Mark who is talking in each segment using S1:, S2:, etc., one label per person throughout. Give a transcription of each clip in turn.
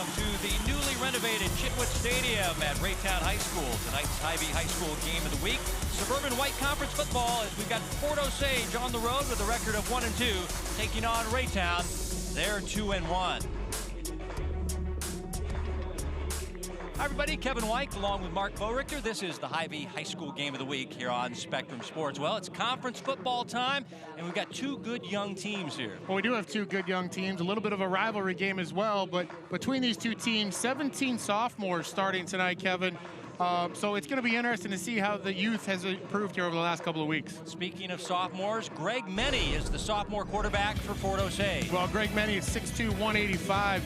S1: welcome to the newly renovated Chitwood Stadium at Raytown High School. Tonight's Hy-Vee High School game of the week. Suburban White Conference football as we've got Fort Osage on the road with a record of 1-2, taking on Raytown. They're 2-1. Hi everybody, Kevin White along with Mark Borichter. This is the Hy-Vee High School game of the week here on Spectrum Sports. Well, it's conference football time, and we've got two good young teams here.
S2: Well, we do have two good young teams, a little bit of a rivalry game as well, but between these two teams, 17 sophomores starting tonight, Kevin. So it's going to be interesting to see how the youth has improved here over the last couple of weeks.
S1: Speaking of sophomores, Greg Meny is the sophomore quarterback for Fort Osage.
S2: Well, Greg Meny is 6'2", 185.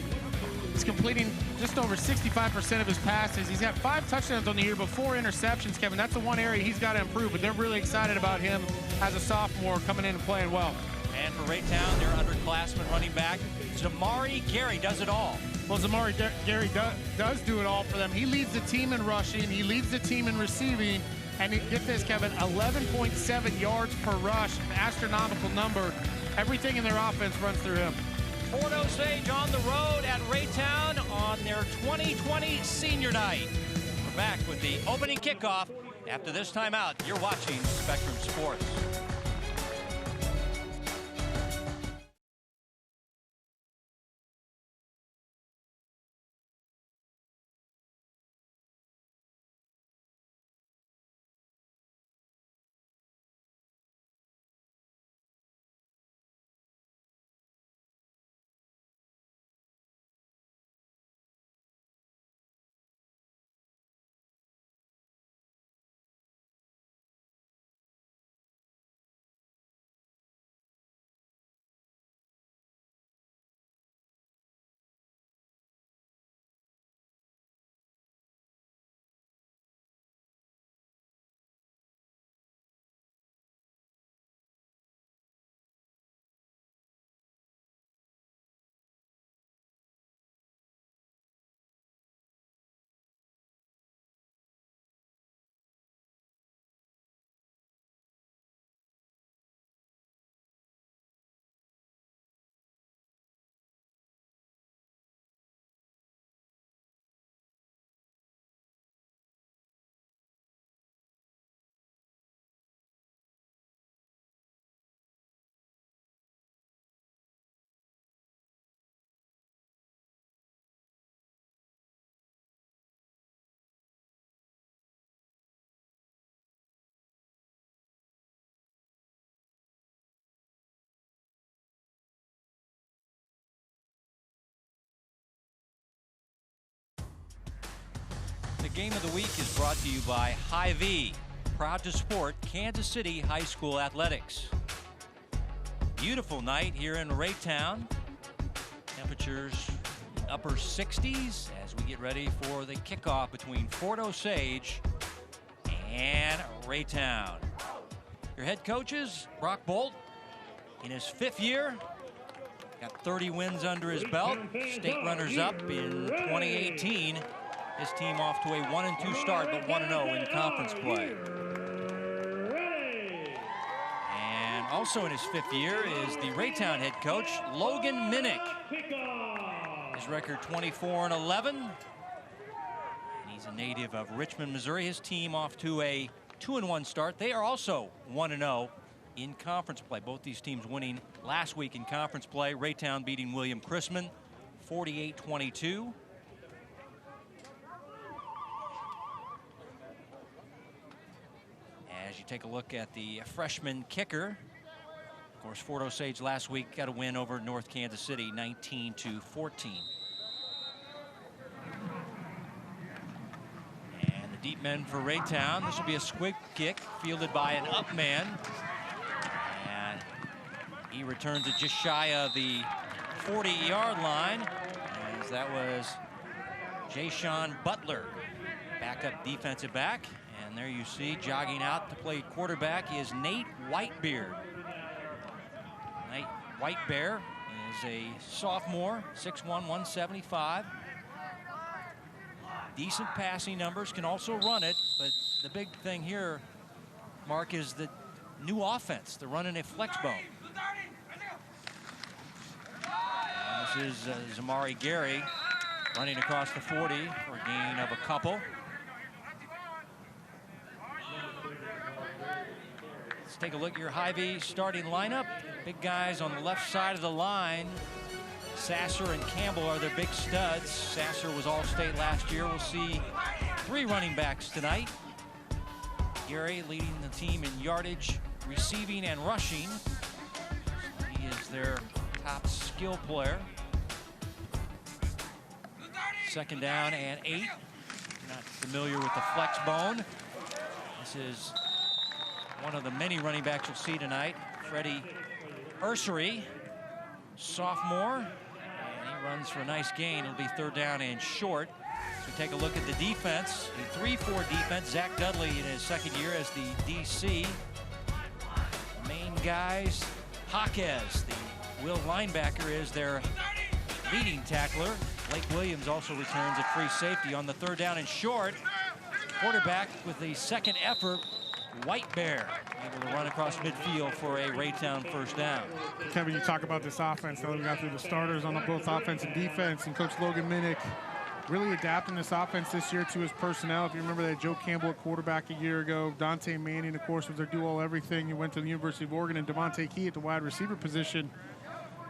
S2: He's completing just over 65% of his passes. He's got 5 touchdowns on the year, but 4 interceptions, Kevin. That's the one area he's got to improve, but they're really excited about him as a sophomore coming in and playing well.
S1: And for Raytown, their underclassman running back, Zamari Gary does it all.
S2: Well, Zamari Gary does do it all for them. He leads the team in rushing. He leads the team in receiving. And get this, Kevin, 11.7 yards per rush, an astronomical number. Everything in their offense runs through him.
S1: Fort Osage on the road at Raytown on their 2020 senior night. We're back with the opening kickoff. After this timeout, you're watching Spectrum Sports. The game of the week is brought to you by Hy-Vee, proud to support Kansas City High School athletics. Beautiful night here in Raytown. Temperatures upper 60s as we get ready for the kickoff between Fort Osage and Raytown. Your head coaches, Brock Bolt, in his 5th year, got 30 wins under his belt, state runners-up in 2018. His team off to a 1-2 start, but 1-0 in conference play. And also in his 5th year is the Raytown head coach, Logan Minnick. His record 24-11. And he's a native of Richmond, Missouri. His team off to a 2-1 start. They are also 1-0 in conference play. Both these teams winning last week in conference play. Raytown beating William Chrisman 48-22. As you take a look at the freshman kicker, of course, Fort Osage last week got a win over North Kansas City, 19-14. And the deep men for Raytown. This will be a squib kick fielded by an up man. And he returns it just shy of the 40-yard line, as that was Jay-Sean Butler, backup defensive back. And there you see, jogging out to play quarterback is Nate Whitebeard. Nate Whitebear is a sophomore, 6'1", 175. Decent passing numbers, can also run it, but the big thing here, Mark, is the new offense. They're running a flex bone. And this is Zamari Gary. Running across the 40 for a gain of a couple. Let's take a look at your Hy-Vee starting lineup. Big guys on the left side of the line. Sasser and Campbell are their big studs. Sasser was All-State last year. We'll see 3 running backs tonight. Gary leading the team in yardage, receiving, and rushing. He is their top skill player. 2nd down and 8. Not familiar with the flex bone. This is one of the many running backs you'll see tonight. Freddie Ursery, sophomore. And he runs for a nice gain. It'll be 3rd down and short. So take a look at the defense. A 3-4 defense. Zach Dudley in his 2nd year as the DC. Main guys, Jaquez, the will linebacker, is their leading tackler. Blake Williams also returns at free safety on the 3rd down and short. Quarterback with the 2nd effort, White Bear, able to run across midfield for a Raytown 1st down.
S2: Kevin, you talk about this offense. Now we got through the starters on both offense and defense, and Coach Logan Minnick really adapting this offense this year to his personnel. If you remember, that Joe Campbell at quarterback a year ago. Dante Manning, of course, was their do-all-everything. He went to the University of Oregon, and Devontae Key at the wide receiver position.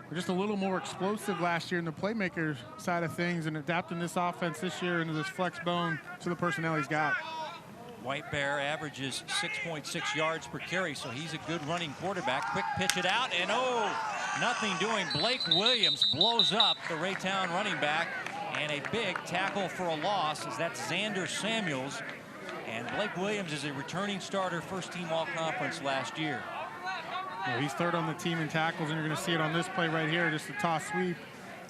S2: We're just a little more explosive last year in the playmaker side of things, and adapting this offense this year into this flex bone to the personnel he's got.
S1: White Bear averages 6.6 yards per carry, so he's a good running quarterback. Quick pitch it out, and oh, nothing doing. Blake Williams blows up the Raytown running back, and a big tackle for a loss as that's Xander Samuels. And Blake Williams is a returning starter, 1st team all-conference last year.
S2: Well, he's 3rd on the team in tackles, and you're going to see it on this play right here. Just a toss sweep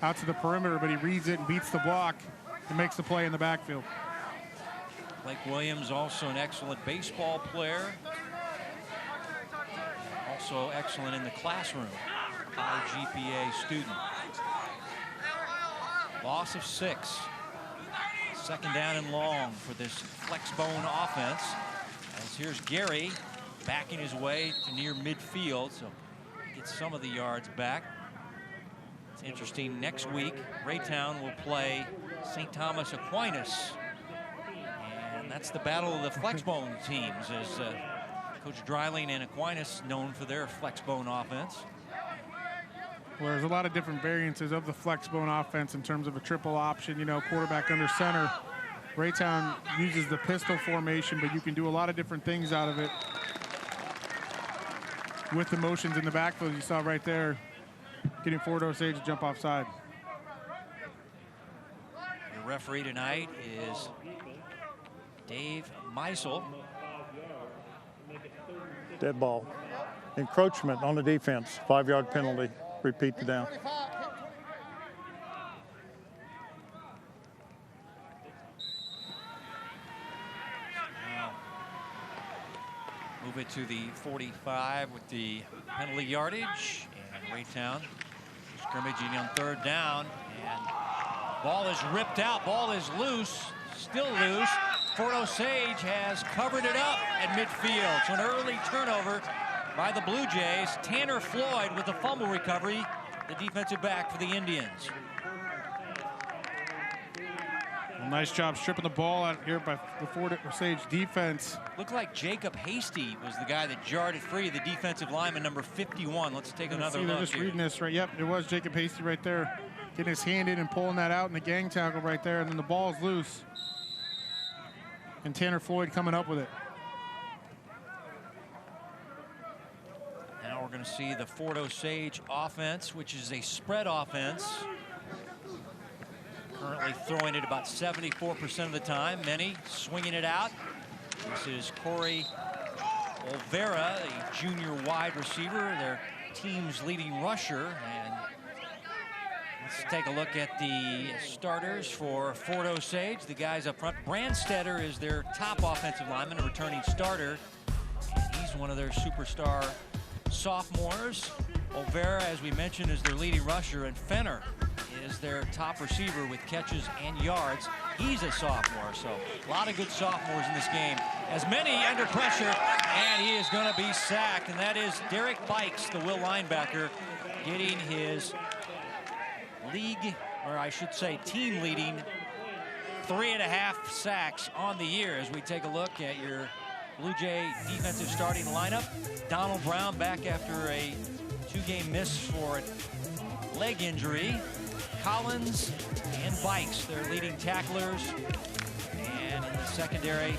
S2: out to the perimeter, but he reads it and beats the block and makes the play in the backfield.
S1: Blake Williams, also an excellent baseball player. Also excellent in the classroom. High GPA student. Loss of 6. 2nd down and long for this flex bone offense. As here's Gary backing his way to near midfield, so he gets some of the yards back. It's interesting, next week Raytown will play St. Thomas Aquinas, and that's the battle of the flex bone teams, as Coach Dreiling and Aquinas known for their flex bone offense.
S2: Well, there's a lot of different variances of the flex bone offense in terms of a triple option, you know, quarterback under center. Raytown uses the pistol formation, but you can do a lot of different things out of it with the motions in the backfield. You saw right there, getting forward Osage to jump offside.
S1: Your referee tonight is Dave Meisel.
S3: Dead ball. Encroachment on the defense. 5-yard penalty. Repeat the down.
S1: Move it to the 45 with the penalty yardage, and Raytown scrimmaging on 3rd down, and ball is ripped out. Ball is loose, still loose. Fort Osage has covered it up at midfield. So an early turnover by the Blue Jays. Tanner Floyd with the fumble recovery, the defensive back for the Indians.
S2: Well, nice job stripping the ball out here by the Fort Osage defense.
S1: Looked like Jacob Hasty was the guy that jarred it free, the defensive lineman, number 51. Let's take another look.
S2: They're just reading this right. Yep, it was Jacob Hasty right there, getting his hand in and pulling that out in the gang tackle right there, and then the ball's loose. And Tanner Floyd coming up with it.
S1: Now we're going to see the Fort Osage offense, which is a spread offense. Currently throwing it about 74% of the time. Many swinging it out. This is Corey Olvera, a junior wide receiver, their team's leading rusher. And let's take a look at the starters for Fort Osage. The guys up front. Brandstetter is their top offensive lineman, a returning starter. And he's one of their superstar sophomores. Olvera, as we mentioned, is their leading rusher, and Fenner is their top receiver with catches and yards. He's a sophomore, so a lot of good sophomores in this game. As many under pressure, and he is going to be sacked, and that is Derek Bikes, the will linebacker, getting his league or I should say team leading 3.5 sacks on the year. As we take a look at your Blue Jay defensive starting lineup. Donald Brown back after a 2-game miss for a leg injury. Collins and Bikes, their leading tacklers. And in the secondary,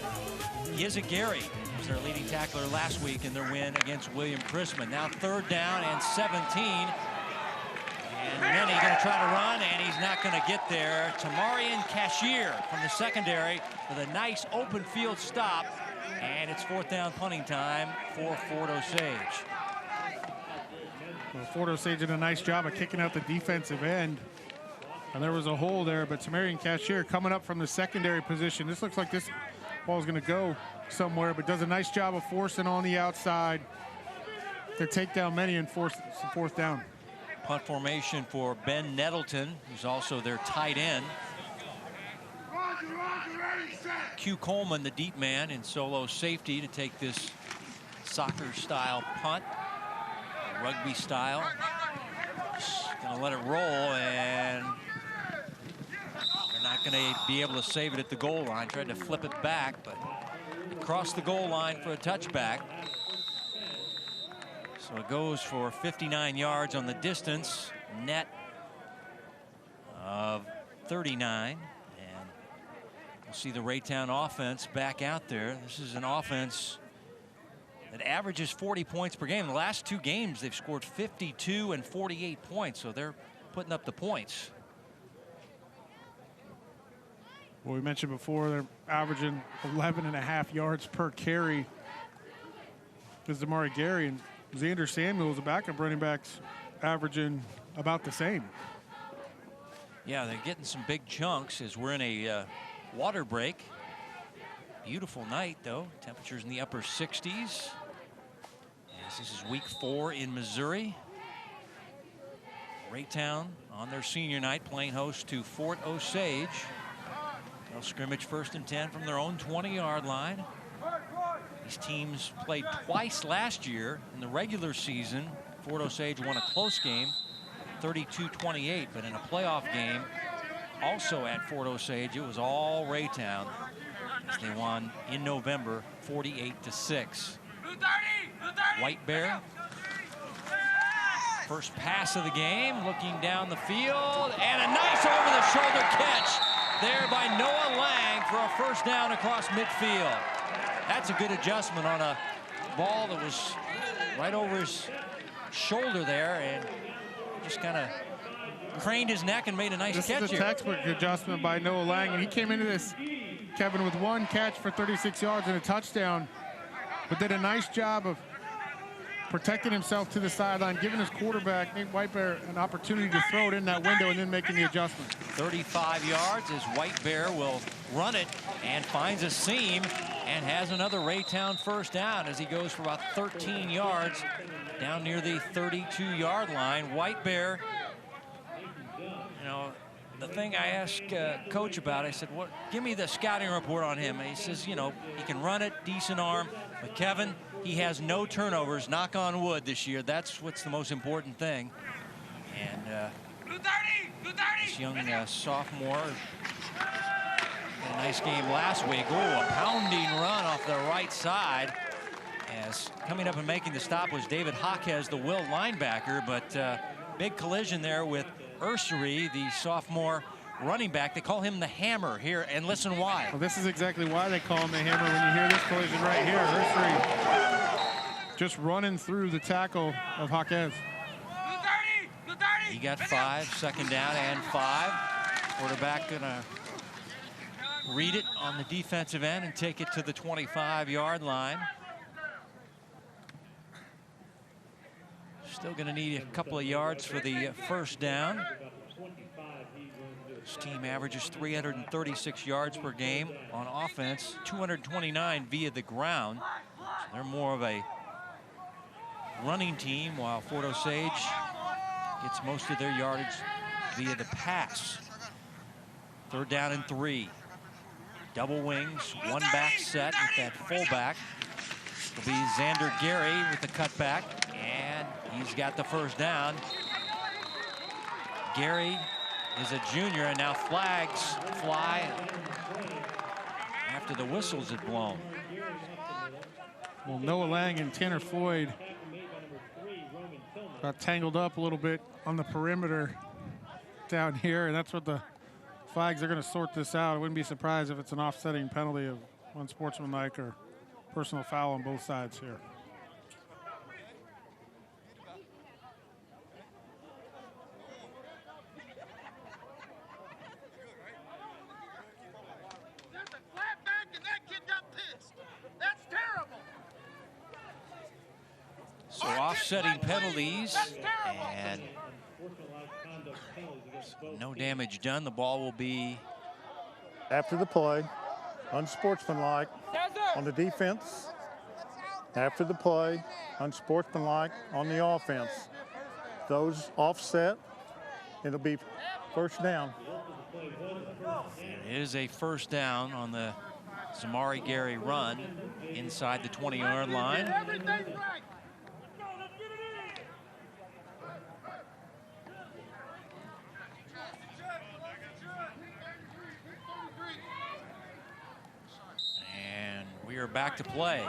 S1: Gary was their leading tackler last week in their win against William Chrisman. Now 3rd down and 17. And Nenny going to try to run, and he's not going to get there. Tamarian Cashier from the secondary with a nice open field stop. And it's 4th down punting time for Fort Osage.
S2: Well, Fort Osage did a nice job of kicking out the defensive end. And there was a hole there, but Tamarian Cashier coming up from the secondary position. This looks like this ball is going to go somewhere, but does a nice job of forcing on the outside to take down many and force some 4th down.
S1: Punt formation for Ben Nettleton, who's also their tight end. Q Coleman, the deep man, in solo safety to take this soccer-style punt, rugby style. Just gonna let it roll, and they're not gonna be able to save it at the goal line. Tried to flip it back, but across the goal line for a touchback. So it goes for 59 yards on the distance, net of 39. And we'll see the Raytown offense back out there. This is an offense that averages 40 points per game. The last 2 games, they've scored 52 and 48 points, so they're putting up the points.
S2: Well, we mentioned before, they're averaging 11.5 yards per carry. This is Amari Gary, and Xander Samuels, the backup running backs, averaging about the same.
S1: Yeah, they're getting some big chunks as we're in a water break. Beautiful night, though. Temperatures in the upper 60s. As this is week 4 in Missouri. Raytown on their senior night playing host to Fort Osage. They'll scrimmage 1st and 10 from their own 20-yard line. These teams played twice last year in the regular season. Fort Osage won a close game, 32-28, but in a playoff game, also at Fort Osage, it was all Raytown as they won in November, 48-6. White Bear, first pass of the game, looking down the field, and a nice over-the-shoulder catch there by Noah Lang for a 1st down across midfield. That's a good adjustment on a ball that was right over his shoulder there, and just kind of craned his neck and made a nice catch here.
S2: This is a textbook adjustment by Noah Lang, and he came into this, Kevin, with 1 catch for 36 yards and a touchdown, but did a nice job of protecting himself to the sideline, giving his quarterback, Nate Whitebear, an opportunity to throw it in that window and then making the adjustment.
S1: 35 yards as White Bear will run it and finds a seam and has another Raytown 1st down as he goes for about 13 yards down near the 32-yard line. White Bear, you know, the thing I asked Coach about, I said, "What? Give me the scouting report on him." And he says, you know, he can run it, decent arm. But Kevin, he has no turnovers, knock on wood, this year. That's what's the most important thing. And this young sophomore had a nice game last week. Oh, a pounding run off the right side. As coming up and making the stop was David Hawkes, the Will linebacker. But big collision there with Ursery, the sophomore running back. They call him the Hammer here, and listen why.
S2: Well, this is exactly why they call him the Hammer when you hear this collision right here. Ursery just running through the tackle of Hawkes.
S1: He got 5, 2nd down and 5. Quarterback gonna read it on the defensive end and take it to the 25-yard line. Still gonna need a couple of yards for the 1st down. This team averages 336 yards per game on offense, 229 via the ground. So they're more of a running team, while Fort Osage gets most of their yardage via the pass. 3rd down and 3. Double wings, 1 back set with that fullback. It'll be Xander Gary with the cutback, and he's got the 1st down. Gary is a junior, and now flags fly after the whistles had blown.
S2: Well, Noah Lang and Tanner Floyd got tangled up a little bit on the perimeter down here, and that's what the flags are going to sort this out. I wouldn't be surprised if it's an offsetting penalty of unsportsmanlike or personal foul on both sides here.
S1: So offsetting penalties, and no damage done. The ball will be
S3: After the play, unsportsmanlike on the defense. After the play, unsportsmanlike on the offense. Those offset, it'll be first down.
S1: It is a first down on the Zamari Gary run inside the 20-yard line. And we are back to play.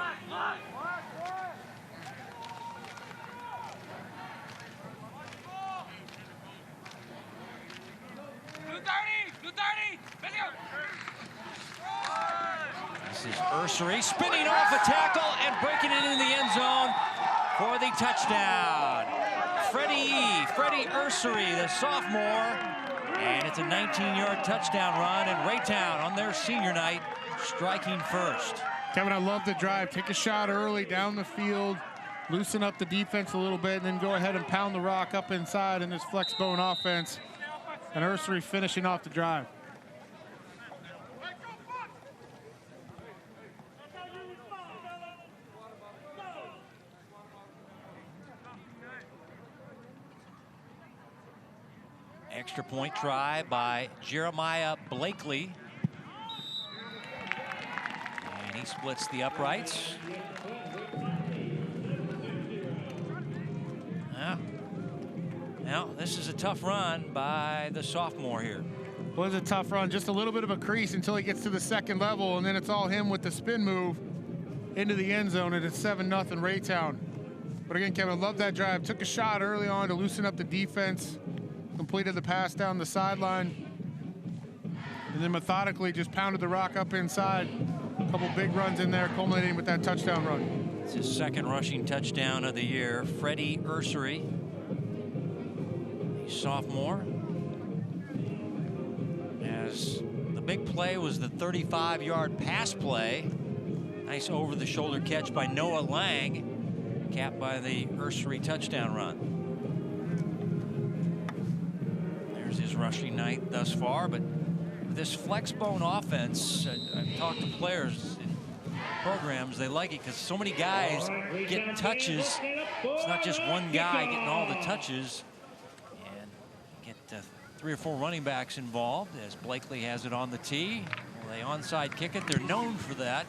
S1: This is Ursery spinning off a tackle and breaking it into the end zone for the touchdown. Freddie Ursery, the sophomore, and it's a 19-yard touchdown run, and Raytown on their senior night striking first.
S2: Kevin, I love the drive. Take a shot early down the field, loosen up the defense a little bit, and then go ahead and pound the rock up inside in this flex bone offense. And Ursery finishing off the drive.
S1: Extra point try by Jeremiah Blakely. And he splits the uprights. Now, this is a tough run by the sophomore here.
S2: Was a tough run, just a little bit of a crease until he gets to the second level, and then it's all him with the spin move into the end zone, and it's 7-0 Raytown. But again, Kevin, love that drive. Took a shot early on to loosen up the defense, completed the pass down the sideline, and then methodically just pounded the rock up inside. A couple big runs in there, culminating with that touchdown run.
S1: It's his second rushing touchdown of the year. Freddie Ursery, sophomore. As the big play was the 35-yard pass play. Nice over-the-shoulder catch by Noah Lang, capped by the Ursery touchdown run. There's his rushing night thus far, but this flex bone offense, I've talked to players in programs, they like it because so many guys get touches. It's not just one guy getting all the touches. 3 or 4 running backs involved as Blakely has it on the tee. Well, they onside kick it. They're known for that.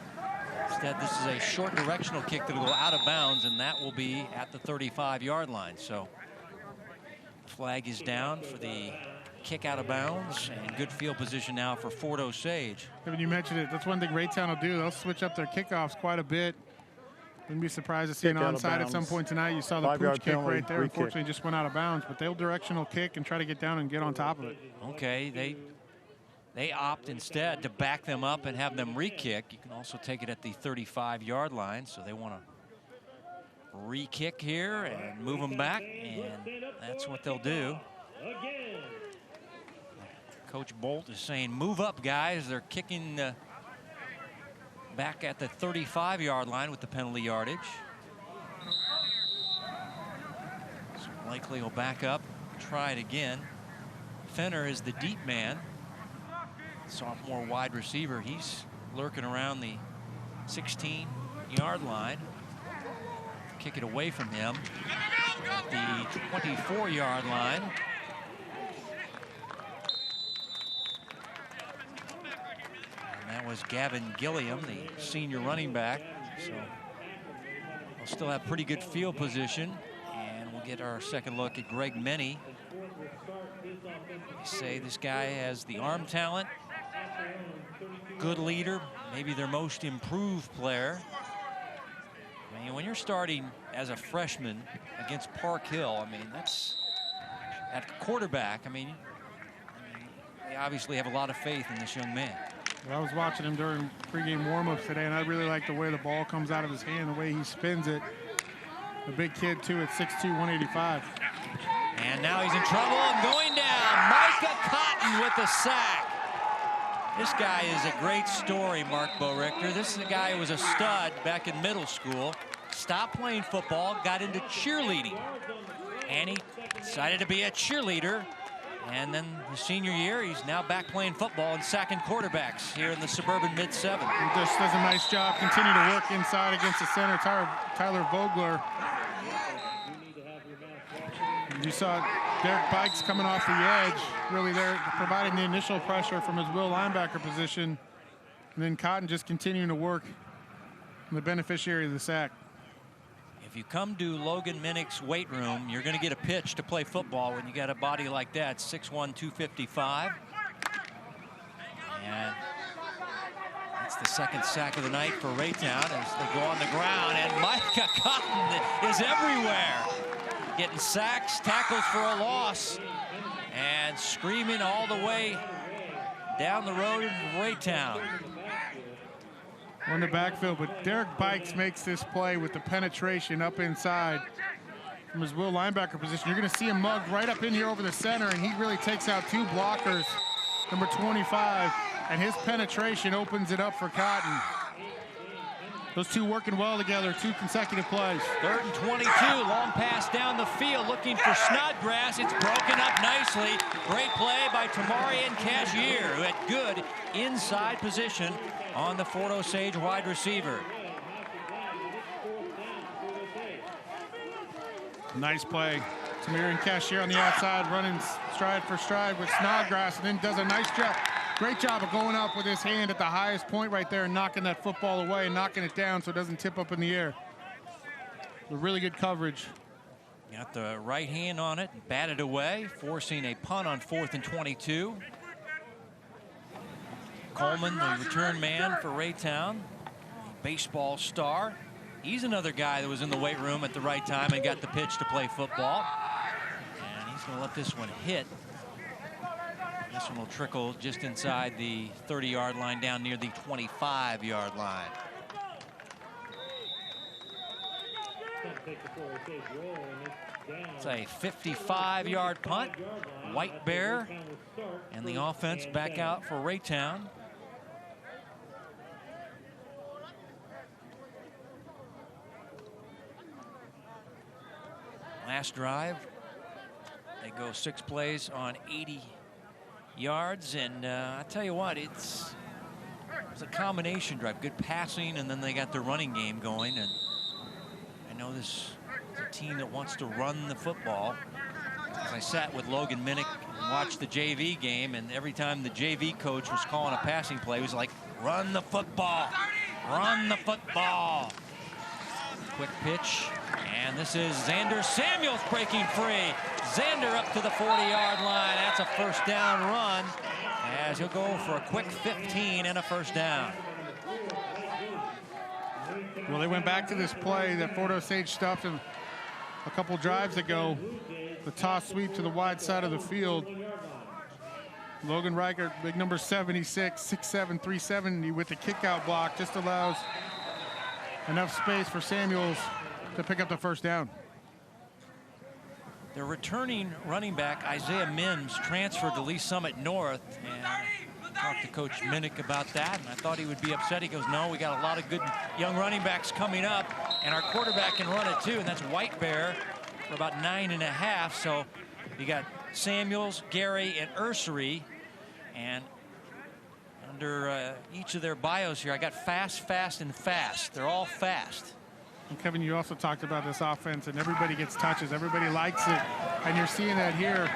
S1: Instead, this is a short directional kick that will go out of bounds, and that will be at the 35-yard line. So the flag is down for the kick out of bounds, and good field position now for Fort Osage.
S2: Kevin, you mentioned it. That's one thing Raytown will do. They'll switch up their kickoffs quite a bit. Wouldn't be surprised to see an onside at some point tonight. You saw the pooch kick right there. Unfortunately, just went out of bounds, but they'll directional kick and try to get down and get on top of it.
S1: Okay, they opt instead to back them up and have them re-kick. You can also take it at the 35-yard line, so they want to re-kick here and move them back, and that's what they'll do. Coach Bolt is saying, move up, guys. They're kicking back at the 35-yard line with the penalty yardage. So Blakely will back up, try it again. Fenner is the deep man. Sophomore wide receiver. He's lurking around the 16-yard line. Kick it away from him at the 24-yard line. That was Gavin Gilliam, the senior running back. So we'll still have pretty good field position. And we'll get our second look at Greg Menney. They say this guy has the arm talent, good leader, maybe their most improved player. I mean, when you're starting as a freshman against Park Hill, I mean, that's at quarterback. I mean, they obviously have a lot of faith in this young man.
S2: Well, I was watching him during pregame warmups today, and I really like the way the ball comes out of his hand, the way he spins it. A big kid, too, at 6'2", 185.
S1: And now he's in trouble and going down. Micah Cotton with the sack. This guy is a great story, Mark Bo-Richter. This is a guy who was a stud back in middle school, stopped playing football, got into cheerleading, and he decided to be a cheerleader. And then his senior year, he's now back playing football and sacking quarterbacks here in the suburban mid-7.
S2: He just does a nice job, continue to work inside against the center, Tyler Vogler. You saw Derek Bikes coming off the edge, really there, providing the initial pressure from his will linebacker position. And then Cotton just continuing to work on the beneficiary of the sack.
S1: If you come to Logan Minnick's weight room, you're going to get a pitch to play football when you got a body like that, 6'1", 255. And that's the second sack of the night for Raytown as they go on the ground. And Micah Cotton is everywhere, getting sacks, tackles for a loss, and screaming all the way down the road in Raytown.
S2: On the backfield, but Derek Bikes makes this play with the penetration up inside from his will linebacker position. You're going to see him mug right up in here over the center, and he really takes out two blockers, number 25, and his penetration opens it up for Cotton. Those two working well together, two consecutive plays.
S1: 3rd and 22, long pass down the field, looking for Snodgrass. It's broken up nicely. Great play by Tamarian Cashier, who had good inside position on the Fort Osage wide receiver.
S2: Nice play. Tamarian Cashier on the outside, running stride for stride with Snodgrass, and then does a nice job. Great job of going up with his hand at the highest point right there and knocking that football away and knocking it down so it doesn't tip up in the air. A really good coverage.
S1: Got the right hand on it and batted away, forcing a punt on 4th and 22. Coleman, the return man for Raytown, baseball star. He's another guy that was in the weight room at the right time and got the pitch to play football. And he's going to let this one hit. This one will trickle just inside the 30-yard line down near the 25-yard line. It's a 55-yard punt. White Bear and the offense back out for Raytown. Last drive, they go 6 plays on 80 yards, and I tell you what, it's a combination drive, good passing, and then they got the running game going. And I know this is a team that wants to run the football. As I sat with Logan Minnick and watched the JV game, and every time the JV coach was calling a passing play, he was like, run the football, run the football. Quick pitch, and this is Xander Samuels breaking free. Xander up to the 40-yard line. That's a first down run, as he'll go for a quick 15 and a first down.
S2: Well, they went back to this play that Fort Osage stuffed him a couple drives ago. The toss sweep to the wide side of the field. Logan Reichert, big number 76, 6'7", 370 with the kick-out block, just allows enough space for Samuels to pick up the first down.
S1: Their returning running back, Isaiah Mims, transferred to Lee Summit North, and I talked to Coach Minnick about that, and I thought he would be upset. He goes, no, we got a lot of good young running backs coming up, and our quarterback can run it too, and that's White Bear for about 9.5. So you got Samuels, Gary, and Ursery, and under each of their bios here, I got fast, fast, and fast. They're all fast.
S2: And Kevin, you also talked about this offense, and everybody gets touches. Everybody likes it, and you're seeing that here.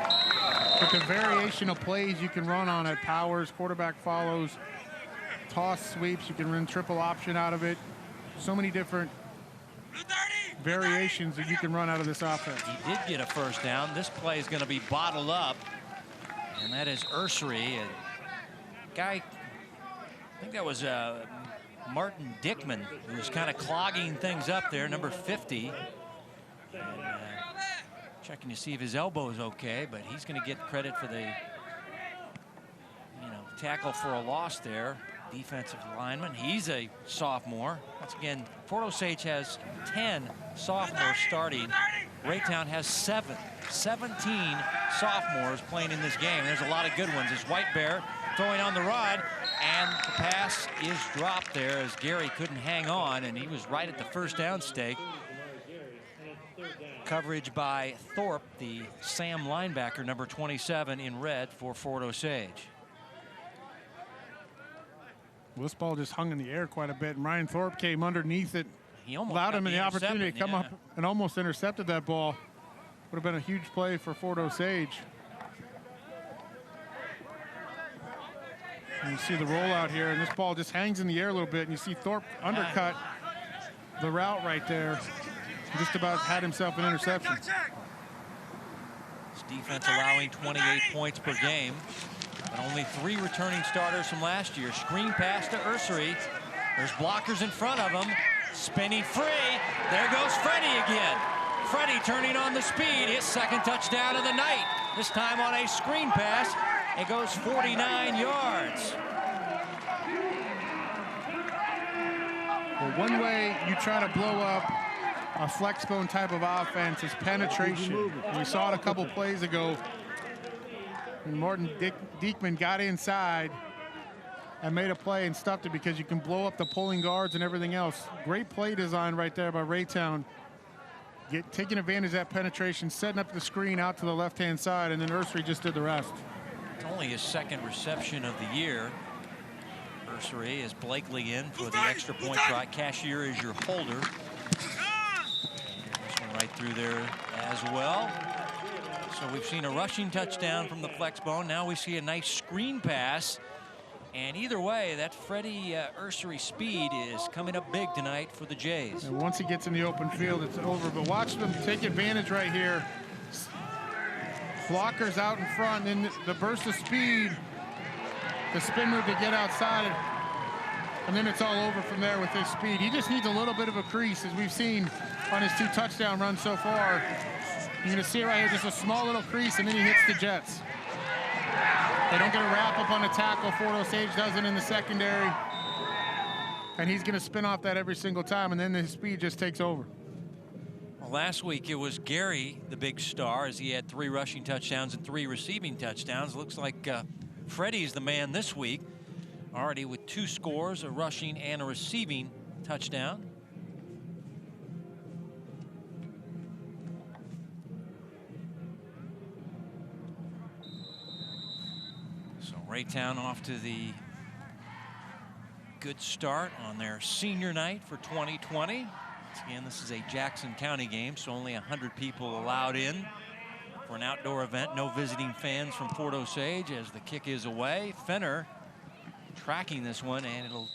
S2: But the variation of plays you can run on it, powers, quarterback follows, toss sweeps, you can run triple option out of it. So many different variations that you can run out of this offense.
S1: He did get a first down. This play is going to be bottled up. And that is Ursery, a guy, I think that was Martin Dickman, who was kind of clogging things up there, number 50. And, checking to see if his elbow is okay, but he's going to get credit for the tackle for a loss there. Defensive lineman. He's a sophomore. Once again, Fort Osage has 10 sophomores starting. Raytown has 17 sophomores playing in this game. There's a lot of good ones. As White Bear throwing on the rod, and the pass is dropped there as Gary couldn't hang on, and he was right at the first down stake. Coverage by Thorpe, the Sam linebacker, number 27 in red for Fort Osage.
S2: Well, this ball just hung in the air quite a bit, and Ryan Thorpe came underneath it.
S1: He almost
S2: allowed him the opportunity to come up
S1: yeah.
S2: and almost intercepted that ball. Would have been a huge play for Fort Osage. And you see the rollout here, and this ball just hangs in the air a little bit, and you see Thorpe undercut the route right there. Just about had himself an interception.
S1: This defense allowing 28 points per game, but only 3 returning starters from last year. Screen pass to Ursery. There's blockers in front of him. Spinning free. There goes Freddie again. Freddie turning on the speed. His second touchdown of the night. This time on a screen pass. It goes 49 yards.
S2: Well, one way you try to blow up a flex bone type of offense is penetration. We saw it a couple plays ago. And Martin Diekman got inside and made a play and stuffed it because you can blow up the pulling guards and everything else. Great play design right there by Raytown. Taking advantage of that penetration, setting up the screen out to the left-hand side, and then Ursery just did the rest.
S1: It's only his second reception of the year. Ursery is Blakely in for the extra point try. Cashier is your holder. This one right through there as well. So we've seen a rushing touchdown from the flex bone. Now we see a nice screen pass. And either way, that Freddie Ursery speed is coming up big tonight for the Jays.
S2: And once he gets in the open field, it's over. But watch them take advantage right here. Blockers out in front, and then the burst of speed, the spin move to get outside, and then it's all over from there with his speed. He just needs a little bit of a crease, as we've seen on his 2 touchdown runs so far. You're going to see it right here, just a small little crease, and then he hits the Jets. They don't get a wrap up on a tackle. Fort Osage doesn't in the secondary. And he's going to spin off that every single time, and then his speed just takes over.
S1: Well, last week it was Gary, the big star, as he had 3 rushing touchdowns and 3 receiving touchdowns. Looks like Freddie's the man this week, already with 2 scores, a rushing and a receiving touchdown. Raytown off to the good start on their senior night for 2020. Once again, this is a Jackson County game, so only 100 people allowed in for an outdoor event. No visiting fans from Fort Osage as the kick is away. Fenner tracking this one, and it'll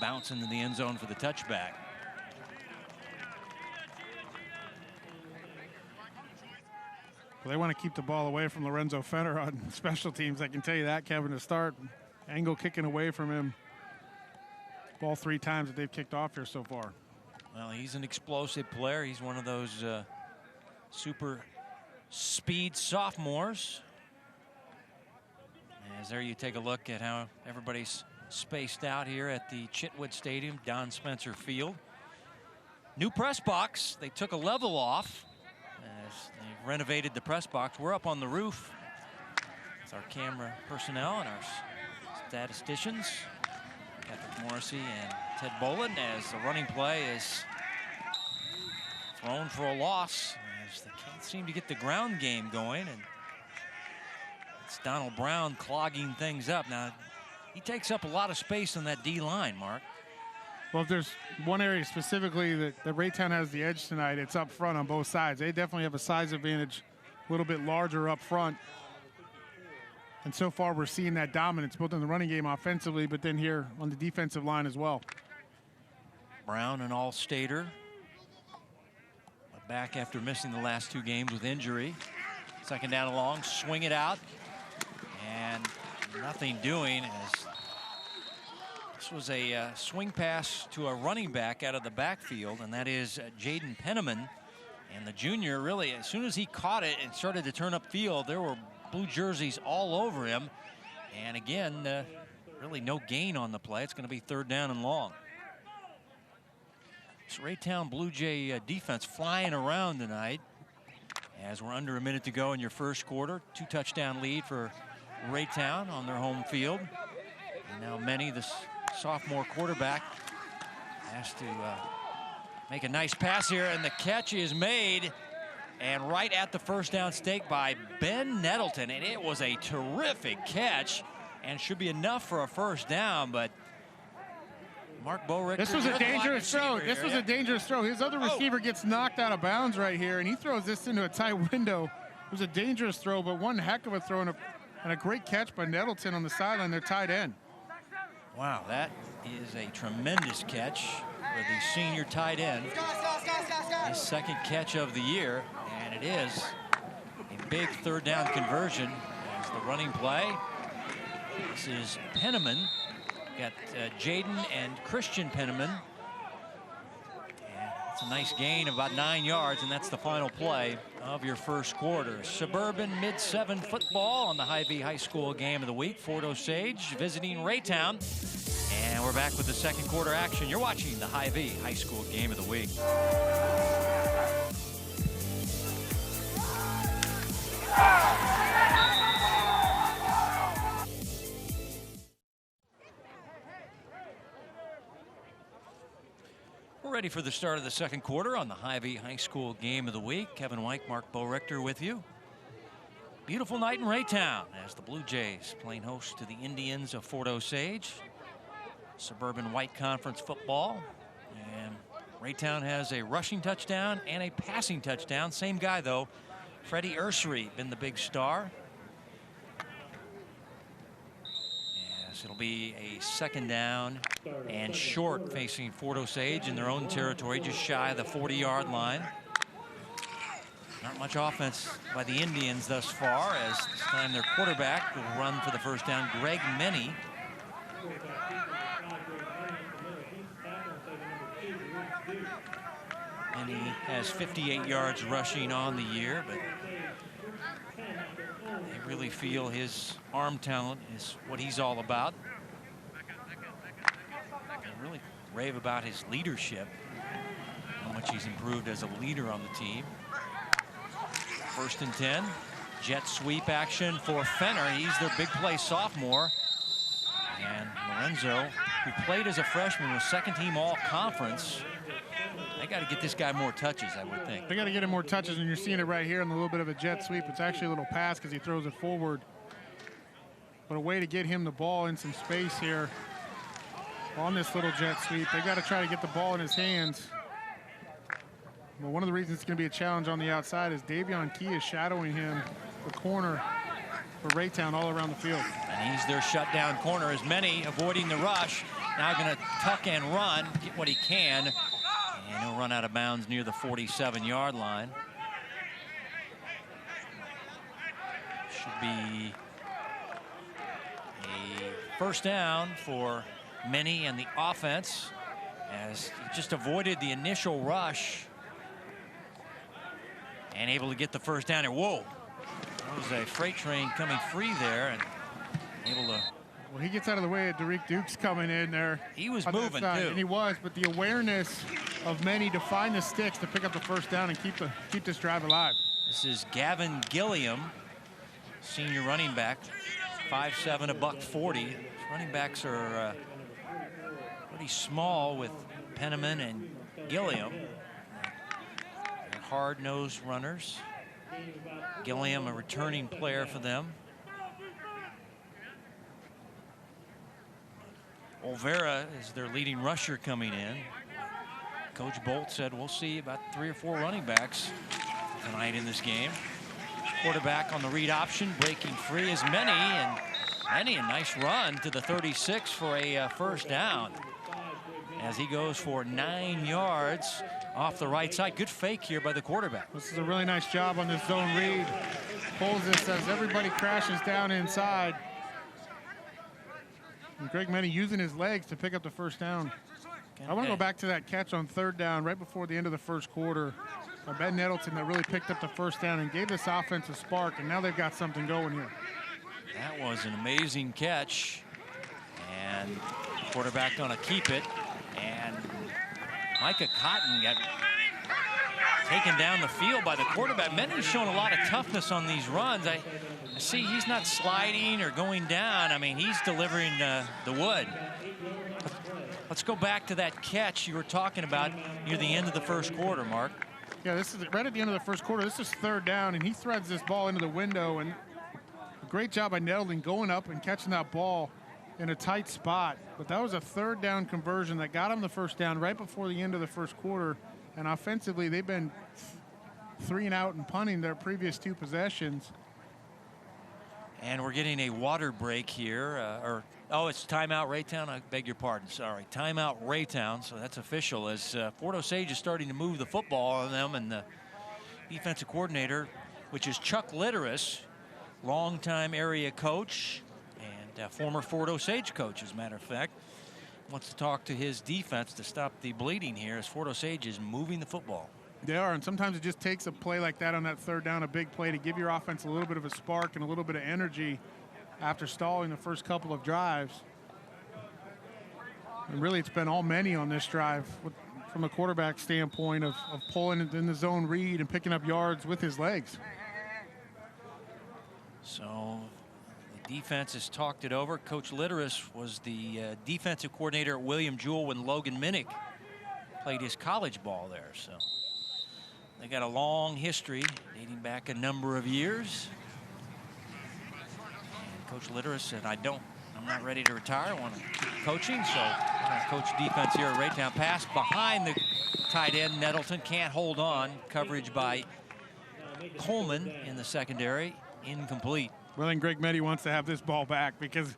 S1: bounce into the end zone for the touchback.
S2: Well, they want to keep the ball away from Lorenzo Fenner on special teams. I can tell you that, Kevin, to start. Angle kicking away from him. Ball 3 times that they've kicked off here so far.
S1: Well, he's an explosive player. He's one of those super speed sophomores. As there you take a look at how everybody's spaced out here at the Chitwood Stadium, Don Spencer Field. New press box. They took a level off. They've renovated the press box. We're up on the roof with our camera personnel and our statisticians, Patrick Morrissey and Ted Boland, as the running play is thrown for a loss, as they can't seem to get the ground game going, and it's Donald Brown clogging things up. Now, he takes up a lot of space on that D line, Mark.
S2: Well, if there's one area specifically that Raytown has the edge tonight, it's up front on both sides. They definitely have a size advantage, a little bit larger up front. And so far, we're seeing that dominance, both in the running game offensively, but then here on the defensive line as well.
S1: Brown, an all-stater, back after missing the last 2 games with injury. Second down and long, swing it out. And nothing doing as this was a swing pass to a running back out of the backfield, and that is Jaden Penniman. And the junior really, as soon as he caught it and started to turn upfield, there were blue jerseys all over him. And again, really no gain on the play. It's going to be 3rd down and long. This Raytown Blue Jay defense flying around tonight as we're under a minute to go in your first quarter. 2-touchdown lead for Raytown on their home field. And now Many, this sophomore quarterback, has to make a nice pass here, and the catch is made and right at the first down stake by Ben Nettleton, and it was a terrific catch and should be enough for a first down, but Mark Bowrichter.
S2: This was a dangerous throw. This was a dangerous throw. His other receiver gets knocked out of bounds right here, and he throws this into a tight window. It was a dangerous throw, but one heck of a throw and a great catch by Nettleton on the sideline, their tight end.
S1: Wow, that is a tremendous catch for the senior tight end. His 2nd catch of the year, and it is a big 3rd down conversion as the running play. This is Penniman. Got Jaden and Christian Penniman. And it's a nice gain of about 9 yards, and that's the final play of your first quarter. Suburban Mid-7 football on the Hy-Vee High School game of the week. Fort Osage visiting Raytown. And we're back with the second quarter action. You're watching the Hy-Vee High School game of the week. We're ready for the start of the second quarter on the Hy-Vee High School game of the week. Kevin White, Mark Bowrichter with you. Beautiful night in Raytown as the Blue Jays playing host to the Indians of Fort Osage. Suburban White Conference football, and Raytown has a rushing touchdown and a passing touchdown. Same guy though, Freddie Ursery, been the big star. Yes, it'll be a 2nd down and short facing Fort Osage in their own territory, just shy of the 40-yard line. Not much offense by the Indians thus far, as this time their quarterback will run for the first down, Greg Many. And he has 58 yards rushing on the year, but they really feel his arm talent is what he's all about. They really rave about his leadership, how much he's improved as a leader on the team. 1st and 10. Jet sweep action for Fenner. He's their big play sophomore. And Lorenzo, who played as a freshman, was 2nd team all-conference. They got to get this guy more touches, I would think.
S2: They got to get him more touches, and you're seeing it right here in a little bit of a jet sweep. It's actually a little pass because he throws it forward. But a way to get him the ball in some space here on this little jet sweep. They got to try to get the ball in his hands. Well, one of the reasons it's going to be a challenge on the outside is Davion Key is shadowing him, the corner for Raytown, all around the field.
S1: And he's their shutdown corner, as Many avoiding the rush. Now going to tuck and run, get what he can. And he'll run out of bounds near the 47-yard line. Should be a 1st down for Many and the offense, as he just avoided the initial rush and able to get the 1st down here. Whoa, that was a freight train coming free there and able to.
S2: Well, he gets out of the way of Derek Dukes coming in there.
S1: He was moving too.
S2: And he was, but the awareness of Many to find the sticks to pick up the 1st down and keep this drive alive.
S1: This is Gavin Gilliam, senior running back, 5'7", $140. Running backs are pretty small with Penniman and Gilliam. They're hard-nosed runners. Gilliam, a returning player for them. Olvera is their leading rusher coming in. Coach Bolt said we'll see about 3 or 4 running backs tonight in this game. Quarterback on the read option, breaking free is Many, and Many a nice run to the 36 for a 1st down as he goes for 9 yards off the right side. Good fake here by the quarterback.
S2: This is a really nice job on this zone read. Pulls this as everybody crashes down inside. And Greg Menny using his legs to pick up the first down. I want to go back to that catch on third down right before the end of the first quarter by Ben Nettleton that really picked up the first down and gave this offense a spark, and now they've got something going here.
S1: That was an amazing catch, and quarterback going to keep it, and Micah Cotton got taken down the field by the quarterback. Menny's shown a lot of toughness on these runs. I see he's not sliding or going down. I mean, he's delivering the wood. Let's go back to that catch you were talking about near the end of the first quarter, Mark.
S2: Yeah, this is right at the end of the first quarter. This is third down, and he threads this ball into the window, and a great job by Nettleton going up and catching that ball in a tight spot. But that was a third down conversion that got him the first down right before the end of the first quarter. And offensively, they've been 3 and out and punting their previous 2 possessions.
S1: And we're getting a water break here. Oh, it's timeout Raytown. I beg your pardon. Sorry. Timeout Raytown. So that's official as Fort Osage is starting to move the football on them. And the defensive coordinator, which is Chuck Litteris, longtime area coach and former Fort Osage coach, as a matter of fact, wants to talk to his defense to stop the bleeding here as Fort Osage is moving the football.
S2: They are, and sometimes it just takes a play like that on that third down, a big play, to give your offense a little bit of a spark and a little bit of energy after stalling the first couple of drives. And really, it's been all Menny on this drive from a quarterback standpoint of pulling in the zone read and picking up yards with his legs.
S1: So the defense has talked it over. Coach Litteris was the defensive coordinator at William Jewell when Logan Minnick played his college ball there. So they got a long history dating back a number of years. And Coach Litteris said, I'm not ready to retire. I want to keep coaching, so I'm going to coach defense here at Raytown. Pass behind the tight end. Nettleton can't hold on. Coverage by Coleman in the secondary. Incomplete.
S2: Well, then Greg Menny wants to have this ball back because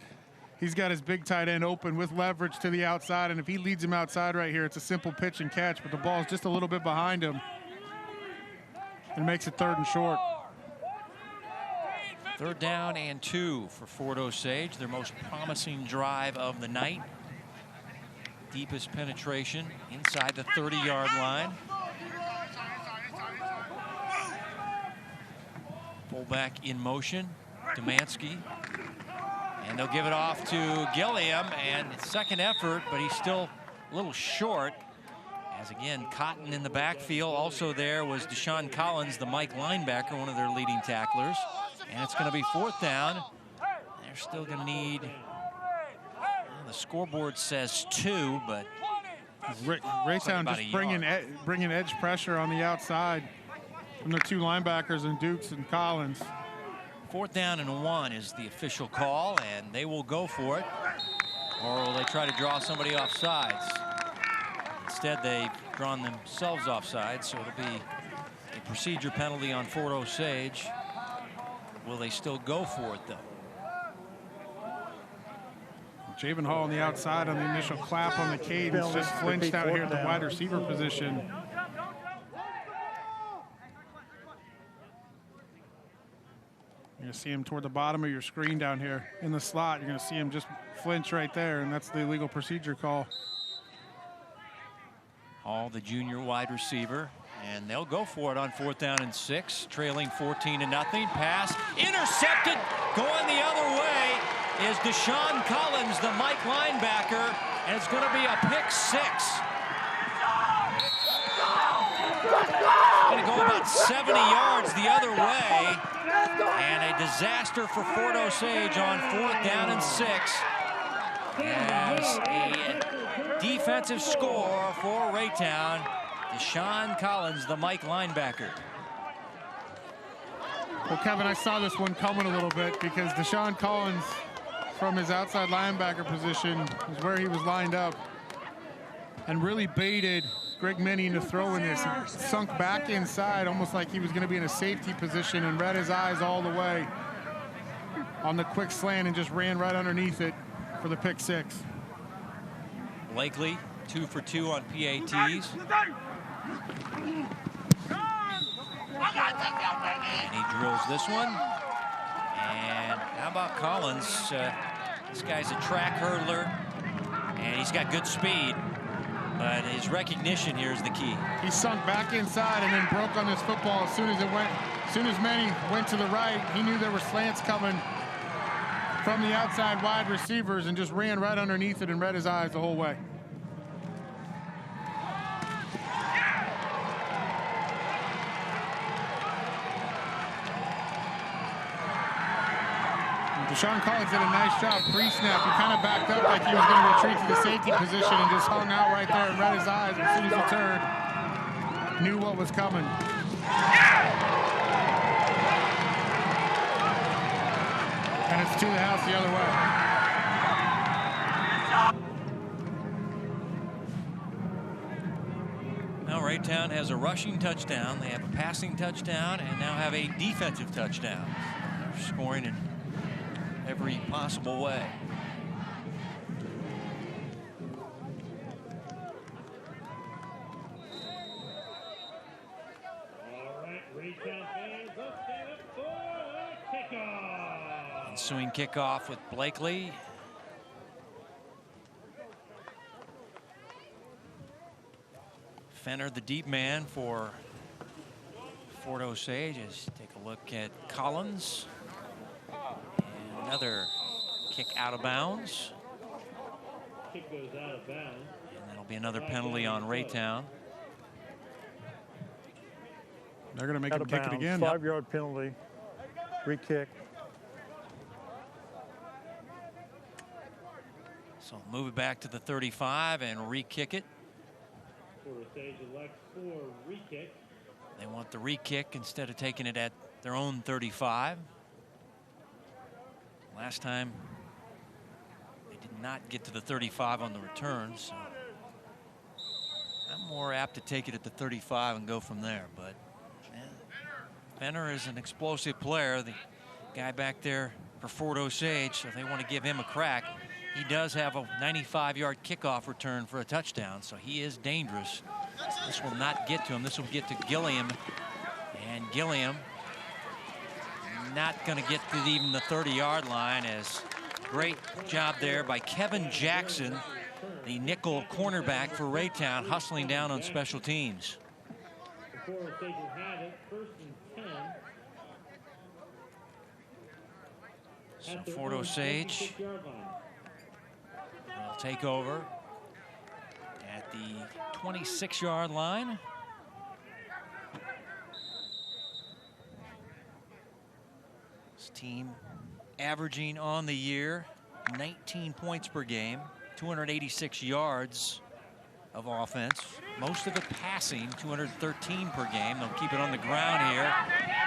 S2: he's got his big tight end open with leverage to the outside, and if he leads him outside right here, it's a simple pitch and catch, but the ball is just a little bit behind him and makes it 3rd and short.
S1: 3rd down and 2 for Fort Osage, their most promising drive of the night. Deepest penetration inside the 30-yard line. Fullback in motion, Demansky. And they'll give it off to Gilliam, and second effort, but he's still a little short. As again, Cotton in the backfield. Also there was Deshaun Collins, the Mike linebacker, one of their leading tacklers. And it's going to be 4th down. They're still going to need, well, the scoreboard says 2, but
S2: Raytown just bringing edge pressure on the outside from the 2 linebackers and Dukes and Collins.
S1: 4th down and 1 is the official call, and they will go for it. Or will they try to draw somebody off sides? Instead, they've drawn themselves off sides, so it'll be a procedure penalty on Fort Osage. Will they still go for it, though?
S2: Javen Hall on the outside on the initial clap on the cadence, just flinched out here at the wide receiver position. You're going to see him toward the bottom of your screen down here in the slot. You're going to see him just flinch right there, and that's the illegal procedure call.
S1: Hall, the junior wide receiver, and they'll go for it on 4th down and 6, trailing 14-0. Pass intercepted, going the other way is Deshaun Collins, the Mike linebacker, and it's going to be a pick 6. Going to go about 70 yards the other way, and a disaster for Fort Osage on 4th down and 6. As a defensive score for Raytown, Deshaun Collins, the Mike linebacker.
S2: Well, Kevin, I saw this one coming a little bit because Deshaun Collins, from his outside linebacker position, is where he was lined up and really baited Greg Menny into throwing this. He sunk back inside, almost like he was going to be in a safety position, and read his eyes all the way on the quick slant and just ran right underneath it for the pick 6.
S1: Blakely, 2 for 2 on PATs. And he drills this one. And how about Collins This guy's a track hurdler, and he's got good speed, but his recognition here is the key.
S2: He sunk back inside and then broke on this football as soon as Manny went to the right. He knew there were slants coming from the outside wide receivers and just ran right underneath it and read his eyes the whole way. Deshaun Collins did a nice job pre-snap. He kind of backed up like he was going to retreat to the safety position and just hung out right there and read his eyes. As soon as he turned, knew what was coming. And it's to the house the other way.
S1: Now Raytown has a rushing touchdown. They have a passing touchdown and now have a defensive touchdown. They're scoring in every possible way.
S4: All right, Raytown fans, let's stand up for the kickoff.
S1: Ensuing kickoff with Blakely. Fenner, the deep man for Fort Osage. Take a look at Collins. And another kick out of bounds.
S4: Kick goes out of bounds.
S1: And that'll be another penalty on Raytown.
S2: They're going to make him kick it again.
S3: 5-yard penalty. Re-kick.
S1: So move it back to the 35 and re-kick it.
S4: Fort Osage elects for re-kick.
S1: They want the re-kick instead of taking it at their own 35. Last time they did not get to the 35 on the return, so I'm more apt to take it at the 35 and go from there. But Fenner is an explosive player, the guy back there for Fort Osage, so they want to give him a crack. He does have a 95-yard kickoff return for a touchdown, so he is dangerous. This will not get to him. This will get to Gilliam, and Gilliam not going to get to even the 30-yard line. As great job there by Kevin Jackson, the nickel cornerback for Raytown, hustling down on special teams.
S4: Fort Osage will have it, 1st and 10.
S1: So Fort Osage will take over at the 26-yard line. This team averaging on the year 19 points per game, 286 yards of offense, most of it passing, 213 per game. They'll keep it on the ground here,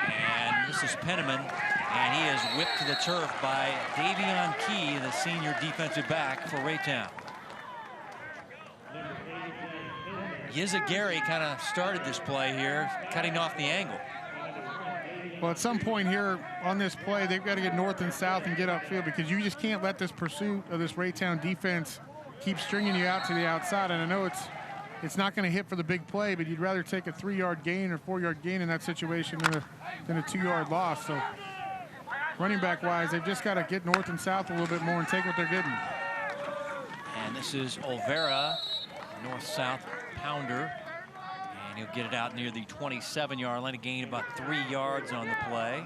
S1: and this is Penniman, and he is whipped to the turf by Davion Key, the senior defensive back for Raytown. Yizza Gary kind of started this play here, cutting off the angle.
S2: Well, at some point here on this play, they've got to get north and south and get upfield, because you just can't let this pursuit of this Raytown defense keep stringing you out to the outside. And I know it's not going to hit for the big play, but you'd rather take a 3-yard gain or 4-yard gain in that situation than a 2-yard loss. So running back wise, they've just got to get north and south a little bit more and take what they're getting.
S1: And this is Olvera, north-south pounder, and he'll get it out near the 27-yard line, a gain about 3 yards on the play.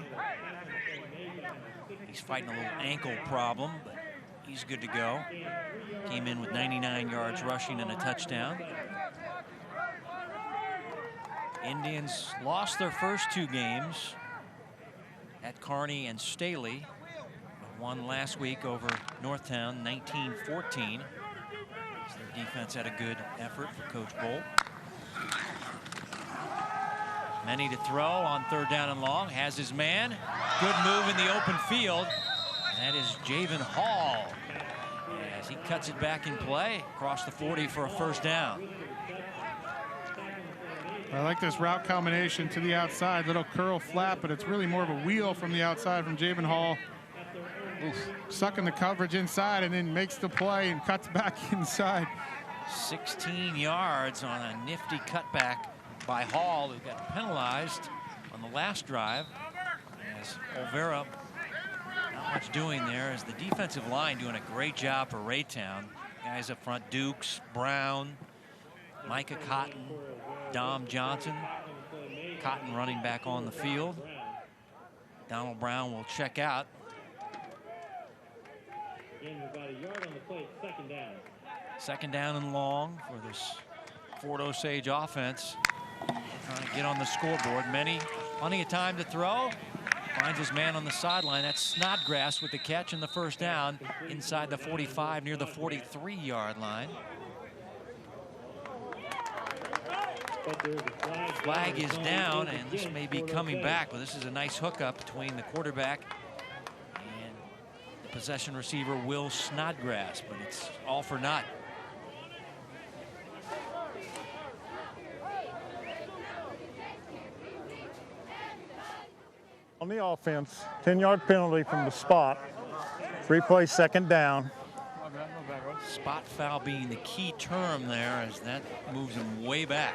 S1: He's fighting a little ankle problem, but he's good to go. Came in with 99 yards rushing and a touchdown. Indians lost their first 2 games at Kearney and Staley, but won last week over Northtown 19-14. So their defense had a good effort for Coach Bolt. Many to throw on 3rd down and long. Has his man. Good move in the open field. That is Javen Hall, as he cuts it back in play across the 40 for a 1st down.
S2: I like this route combination to the outside, little curl flap, but it's really more of a wheel from the outside from Javen Hall. Oof. Sucking the coverage inside and then makes the play and cuts back inside.
S1: 16 yards on a nifty cutback by Hall, who got penalized on the last drive, as Olvera much doing there is the defensive line doing a great job for Raytown. Guys up front, Dukes, Brown, Micah Cotton, Dom Johnson. Cotton running back on the field. Donald Brown will check out.
S4: About a yard on the plate, second down.
S1: Second down and long for this Fort Osage offense. Trying to get on the scoreboard. Plenty of time to throw. Finds his man on the sideline. That's Snodgrass with the catch and the first down inside the 45 near the 43-yard line. Flag is down, and this may be coming back, but this is a nice hookup between the quarterback and the possession receiver, Will Snodgrass, but it's all for naught.
S3: On the offense, 10-yard penalty from the spot. Replay second down.
S1: Spot foul being the key term there, as that moves him way back.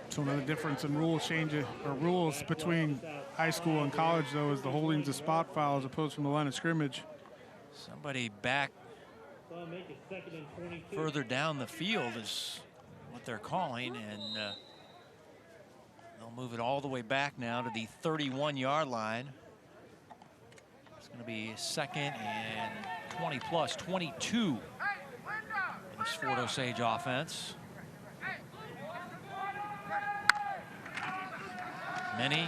S2: So another difference in rules between high school and college, though, is the holding's a spot foul as opposed from the line of scrimmage.
S1: Somebody back further down the field is what they're calling, and they'll move it all the way back now to the 31-yard line. It's going to be second and 20 plus 22 for this Fort Osage offense. Many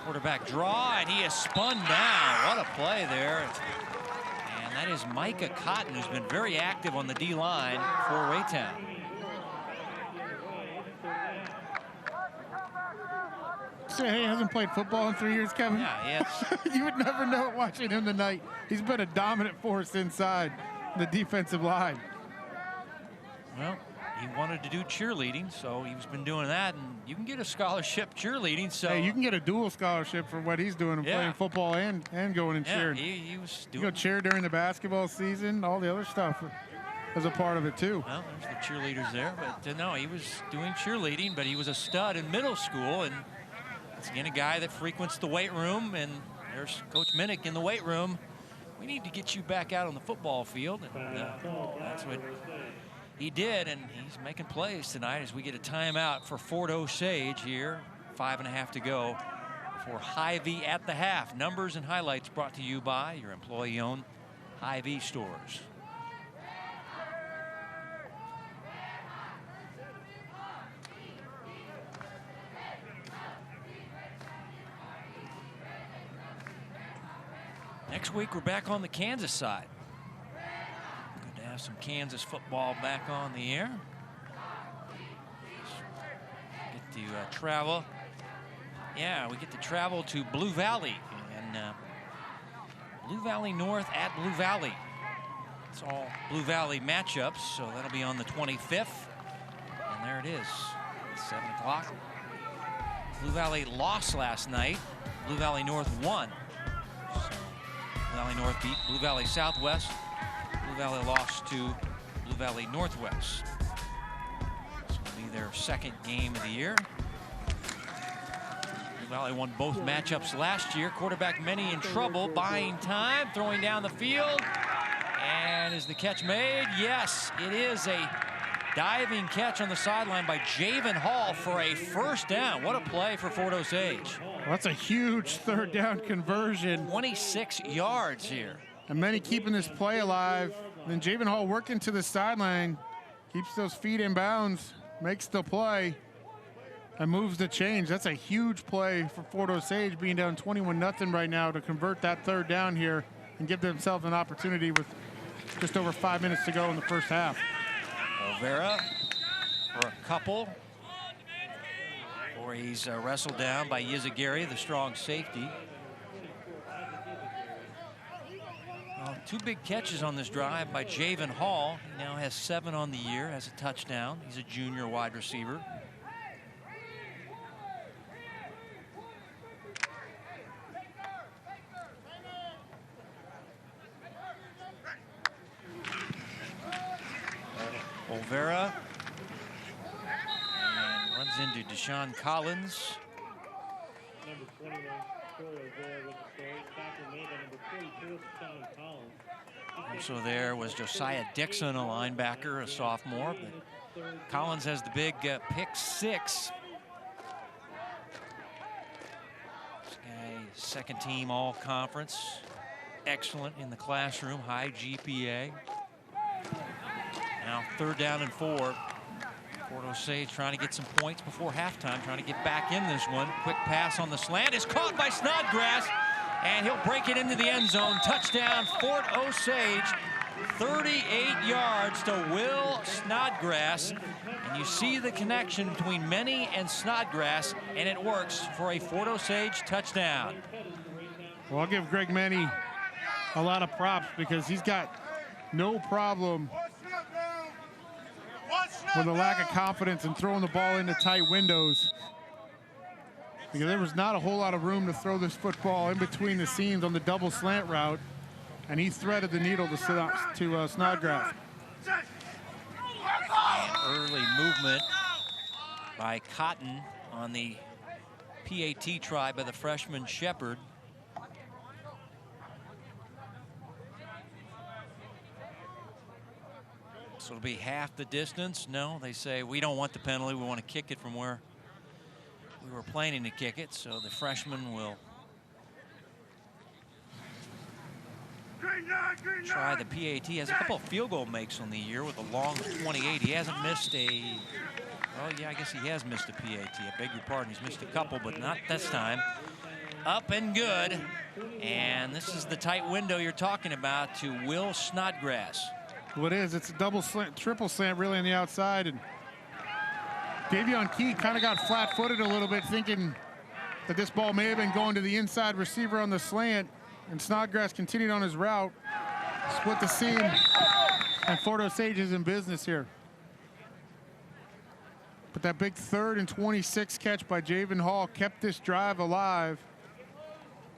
S1: quarterback draw, and he is spun down. What a play there. And that is Micah Cotton, who's been very active on the D-line for Raytown.
S2: So he hasn't played football in 3 years, Kevin?
S1: Yeah,
S2: You would never know it watching him tonight. He's been a dominant force inside the defensive line.
S1: Well, he wanted to do cheerleading, so he's been doing that, and you can get a scholarship cheerleading. So
S2: hey, you can get a dual scholarship for what he's doing, playing football and going and cheering.
S1: He was doing.
S2: You go cheer during the basketball season, all the other stuff as a part of it too.
S1: Well, there's the cheerleaders there, but no, he was doing cheerleading, but he was a stud in middle school, and it's again a guy that frequents the weight room, and there's Coach Minnick in the weight room. We need to get you back out on the football field, and that's what he did, and he's making plays tonight as we get a timeout for Fort Osage here. 5.5 to go for Hy-Vee at the half. Numbers and highlights brought to you by your employee-owned Hy-Vee stores. Next week, we're back on the Kansas side. Good to have some Kansas football back on the air. Get to travel. Yeah, we get to travel to Blue Valley, and Blue Valley North at Blue Valley. It's all Blue Valley matchups, so that'll be on the 25th. And there it is, 7 o'clock. Blue Valley lost last night. Blue Valley North won. So Blue Valley North beat Blue Valley Southwest. Blue Valley lost to Blue Valley Northwest. This will be their second game of the year. Blue Valley won both matchups last year. Quarterback Many in trouble, buying time, throwing down the field. And is the catch made? Yes, it is a diving catch on the sideline by Javen Hall for a first down. What a play for Fort Osage.
S2: Well, that's a huge third down conversion.
S1: 26 yards here.
S2: And Many keeping this play alive. Then Javen Hall working to the sideline, keeps those feet in bounds, makes the play, and moves the change. That's a huge play for Fort Osage, being down 21-0 right now, to convert that third down here and give themselves an opportunity with just over 5 minutes to go in the first half.
S1: Olvera for a couple. Or he's wrestled down by Yizagiri, the strong safety. Well, 2 big catches on this drive by Javen Hall. He now has 7 on the year, has a touchdown. He's a junior wide receiver. Olvera and runs into Deshaun Collins.
S4: Number 21, Troy O'Gore with the story. Tackle made by number 42, Sean Collins.
S1: Also there was Josiah Dixon, a linebacker, a sophomore. But Collins has the big pick 6. This guy, second team all conference. Excellent in the classroom, high GPA. Now 3rd down and 4. Fort Osage trying to get some points before halftime, trying to get back in this one. Quick pass on the slant is caught by Snodgrass, and he'll break it into the end zone. Touchdown, Fort Osage. 38 yards to Will Snodgrass. And you see the connection between Many and Snodgrass, and it works for a Fort Osage touchdown.
S2: Well, I'll give Greg Many a lot of props because he's got no problem with a lack of confidence in throwing the ball into tight windows. Because there was not a whole lot of room to throw this football in between the seams on the double slant route, and he threaded the needle to Snodgrass.
S1: And early movement by Cotton on the PAT try by the freshman Shepard. So it'll be half the distance. No, they say we don't want the penalty. We want to kick it from where we were planning to kick it. So the freshman will try the PAT. He has a couple of field goal makes on the year with a long 28. He hasn't missed a, well, yeah, I guess he has missed a PAT. I beg your pardon. He's missed a couple, but not this time. Up and good. And this is the tight window you're talking about to Will Snodgrass.
S2: Well, it is. It's a double slant, triple slant really on the outside. And Davion Key kind of got flat-footed a little bit, thinking that this ball may have been going to the inside receiver on the slant. And Snodgrass continued on his route, split the seam, and Fort Osage is in business here. But that big 3rd and 26 catch by Javen Hall kept this drive alive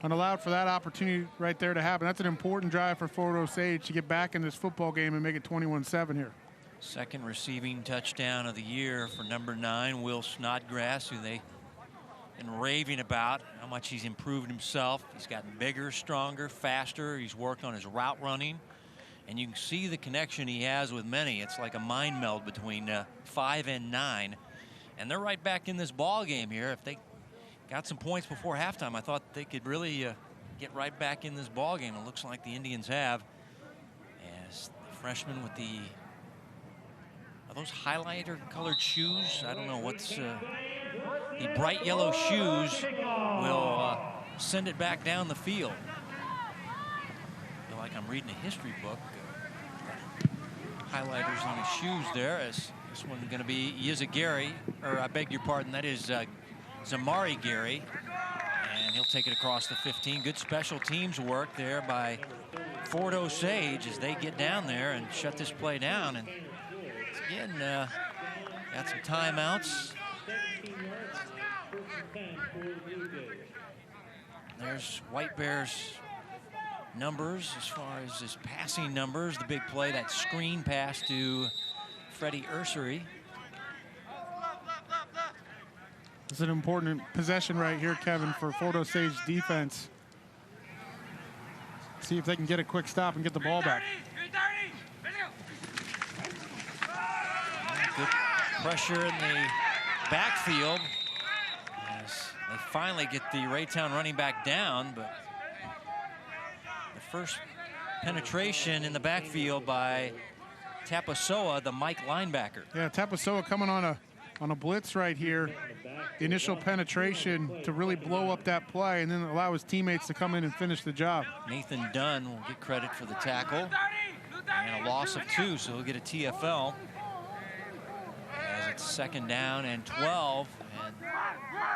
S2: and allowed for that opportunity right there to happen. That's an important drive for Fort Osage to get back in this football game and make it 21-7 here.
S1: Second receiving touchdown of the year for number 9, Will Snodgrass, who they've been raving about how much he's improved himself. He's gotten bigger, stronger, faster. He's worked on his route running. And you can see the connection he has with Many. It's like a mind meld between 5 and 9. And they're right back in this ball game here. If they got some points before halftime, I thought they could really get right back in this ball game. It looks like the Indians have. As the freshman with the, are those highlighter colored shoes? I don't know what's, the bright yellow shoes will send it back down the field. I feel like I'm reading a history book. Highlighters on his shoes there, as this one's going to be Yizagari, or I beg your pardon, that is Zamari Gary, and he'll take it across the 15. Good special teams work there by Fort Osage as they get down there and shut this play down. And again, got some timeouts. There's White Bear's numbers as far as his passing numbers. The big play, that screen pass to Freddie Ursery.
S2: It's an important possession right here, Kevin, for Fort Osage defense. See if they can get a quick stop and get the ball back.
S1: Good pressure in the backfield as they finally get the Raytown running back down, but the first penetration in the backfield by Tapasoa, the Mike linebacker.
S2: Yeah, Tapasoa coming on a blitz right here. The initial penetration to really blow up that play and then allow his teammates to come in and finish the job.
S1: Nathan Dunn will get credit for the tackle. And a loss of 2, so he'll get a TFL. As it's 2nd down and 12. And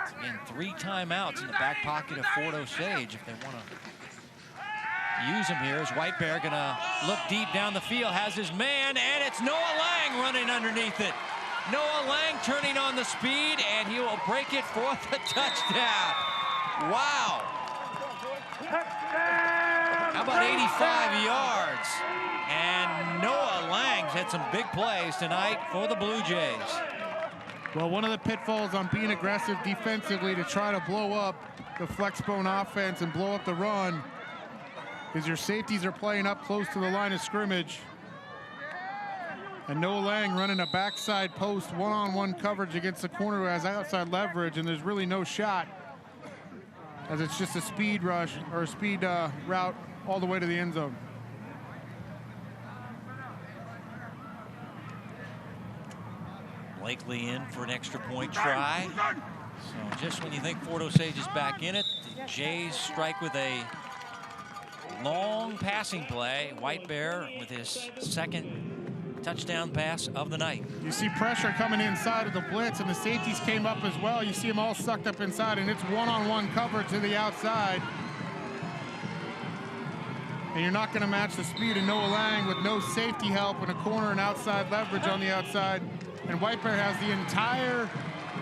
S1: it's, again, 3 timeouts in the back pocket of Fort Osage if they want to use him here. Is White Bear going to look deep down the field, has his man, and it's Noah Lang running underneath it. Noah Lang turning on the speed, and he will break it for the touchdown. Wow. How about 85 yards? And Noah Lang's had some big plays tonight for the Blue Jays.
S2: Well, one of the pitfalls on being aggressive defensively to try to blow up the flex bone offense and blow up the run is your safeties are playing up close to the line of scrimmage. And Noah Lang running a backside post one-on-one coverage against the corner who has outside leverage, and there's really no shot as it's just a speed rush or a speed route all the way to the end zone.
S1: Blakely in for an extra point try. So just when you think Fort Osage is back in it, the Jays strike with a long passing play. White Bear with his second touchdown pass of the night.
S2: You see pressure coming inside of the blitz, and the safeties came up as well. You see them all sucked up inside, and it's one-on-one coverage to the outside. And you're not going to match the speed of Noah Lang with no safety help and a corner and outside leverage on the outside. And White Bear has the entire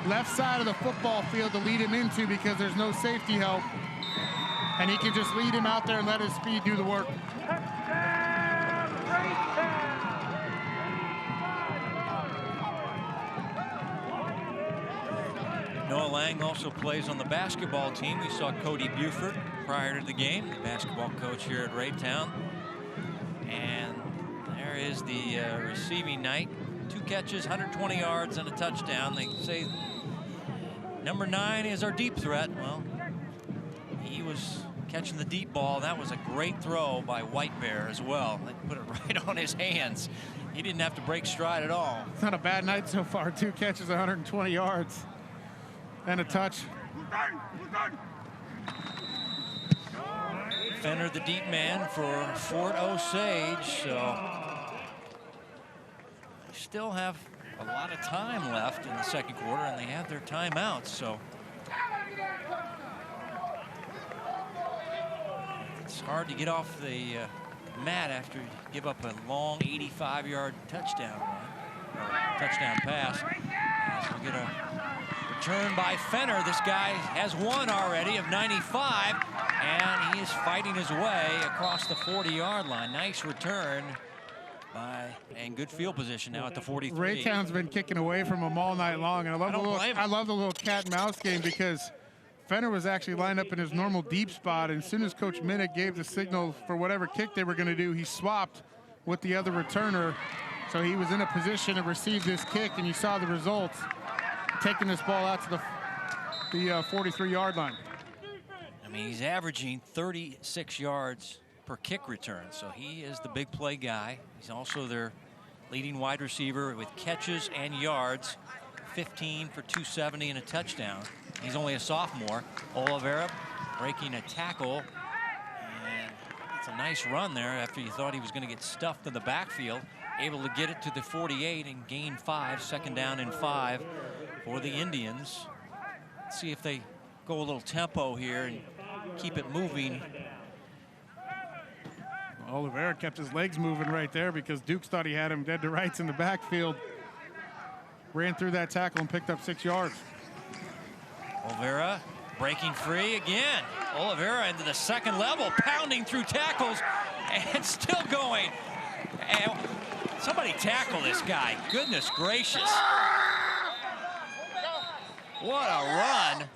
S2: left side of the football field to lead him into because there's no safety help. And he can just lead him out there and let his speed do the work.
S1: Noah Lang also plays on the basketball team. We saw Cody Buford prior to the game, the basketball coach here at Raytown. And there is the receiving night. 2 catches, 120 yards, and a touchdown. They say number 9 is our deep threat. Well, he was catching the deep ball. That was a great throw by White Bear as well. They put it right on his hands. He didn't have to break stride at all.
S2: It's not a bad night so far. 2 catches, 120 yards, and a touch.
S1: Fenner, the deep man for Fort Osage. So they still have a lot of time left in the second quarter, and they have their timeouts. So it's hard to get off the mat after you give up a long 85-yard touchdown run, or touchdown pass. So we get a return by Fenner. This guy has one already of 95, and he is fighting his way across the 40-yard line. Nice return and good field position now at the 43.
S2: Raytown's been kicking away from him all night long, and I love the little cat and mouse game because Fenner was actually lined up in his normal deep spot, and as soon as Coach Minnick gave the signal for whatever kick they were going to do, he swapped with the other returner, so he was in a position to receive this kick, and you saw the results, taking this ball out to the 43-yard line.
S1: I mean, he's averaging 36 yards per kick return, so he is the big play guy. He's also their leading wide receiver with catches and yards, 15 for 270 and a touchdown. He's only a sophomore. Oliveira breaking a tackle, and it's a nice run there after you thought he was going to get stuffed in the backfield. Able to get it to the 48 and gain 5, second down and 5 for the Indians. Let's see if they go a little tempo here and keep it moving.
S2: Oliveira kept his legs moving right there because Dukes thought he had him dead to rights in the backfield. Ran through that tackle and picked up 6 yards.
S1: Oliveira breaking free again. Oliveira into the second level, pounding through tackles and still going. And somebody tackle this guy. Goodness gracious. What a run.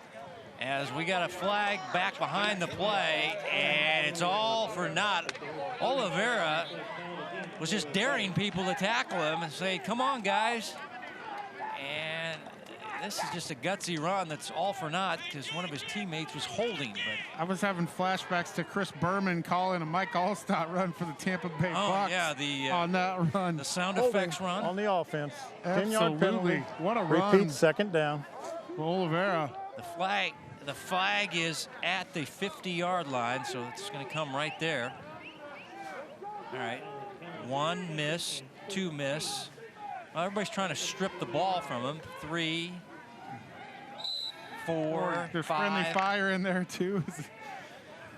S1: As we got a flag back behind the play, and it's all for naught. Oliveira was just daring people to tackle him and say, come on, guys. And this is just a gutsy run that's all for naught because one of his teammates was holding. But
S2: I was having flashbacks to Chris Berman calling a Mike Allstott run for the Tampa Bay Bucks.
S1: Yeah,
S2: on that run.
S1: The sound effects run.
S3: On the offense.
S2: Absolutely.
S3: 10-yard penalty.
S2: What a run.
S3: Repeat, second down.
S2: Oliveira.
S1: The flag is at the 50-yard line, so it's going to come right there. All right, 1 miss, 2 miss. Well, everybody's trying to strip the ball from him. 3, 4,
S2: There's
S1: 5.
S2: friendly fire in there too.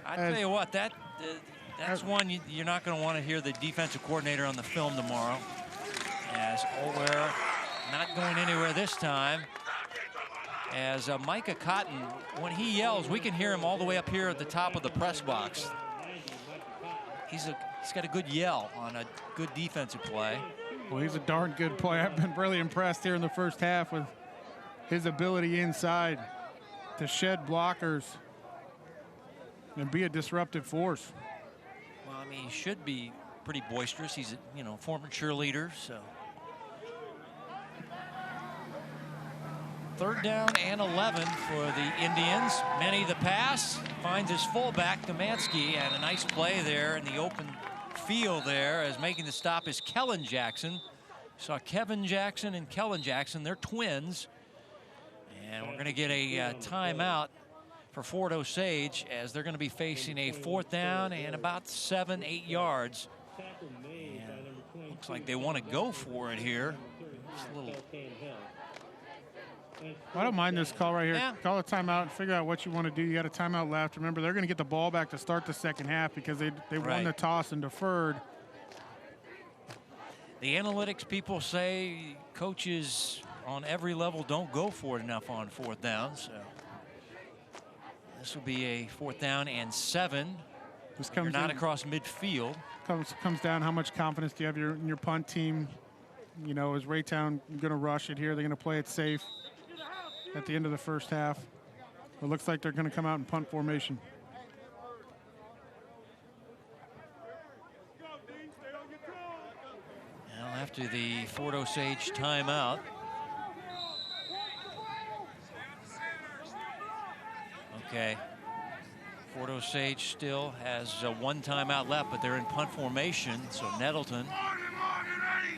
S1: I tell you what, that's one you're not going to want to hear the defensive coordinator on the film tomorrow. As Oliveira not going anywhere this time. As Micah Cotton, when he yells, we can hear him all the way up here at the top of the press box. He's got a good yell on a good defensive play.
S2: Well, he's a darn good play. I've been really impressed here in the first half with his ability inside to shed blockers and be a disruptive force.
S1: Well, I mean, he should be pretty boisterous. He's a former cheerleader, so. 3rd down and 11 for the Indians. Manny the pass, finds his fullback, Domansky, and a nice play there in the open field there, as making the stop is Kellen Jackson. Saw Kevin Jackson and Kellen Jackson, they're twins. And we're going to get a timeout for Fort Osage, as they're going to be facing a 4th down and about 7-8 yards. And looks like they want to go for it here. Just a little.
S2: I don't mind this call right here.
S1: Yeah.
S2: Call a timeout and figure out what you want to do. You got a timeout left. Remember, they're going to get the ball back to start the second half because they won the toss and deferred.
S1: The analytics people say coaches on every level don't go for it enough on 4th down. So this will be a 4th down and 7.
S2: This comes
S1: not across midfield.
S2: Comes down how much confidence do you have in your punt team. You know, is Raytown going to rush it here? They're going to play it safe at the end of the first half. It looks like they're going to come out in punt formation.
S1: Now after the Fort Osage timeout. Okay. Fort Osage still has 1 timeout left, but they're in punt formation. So Nettleton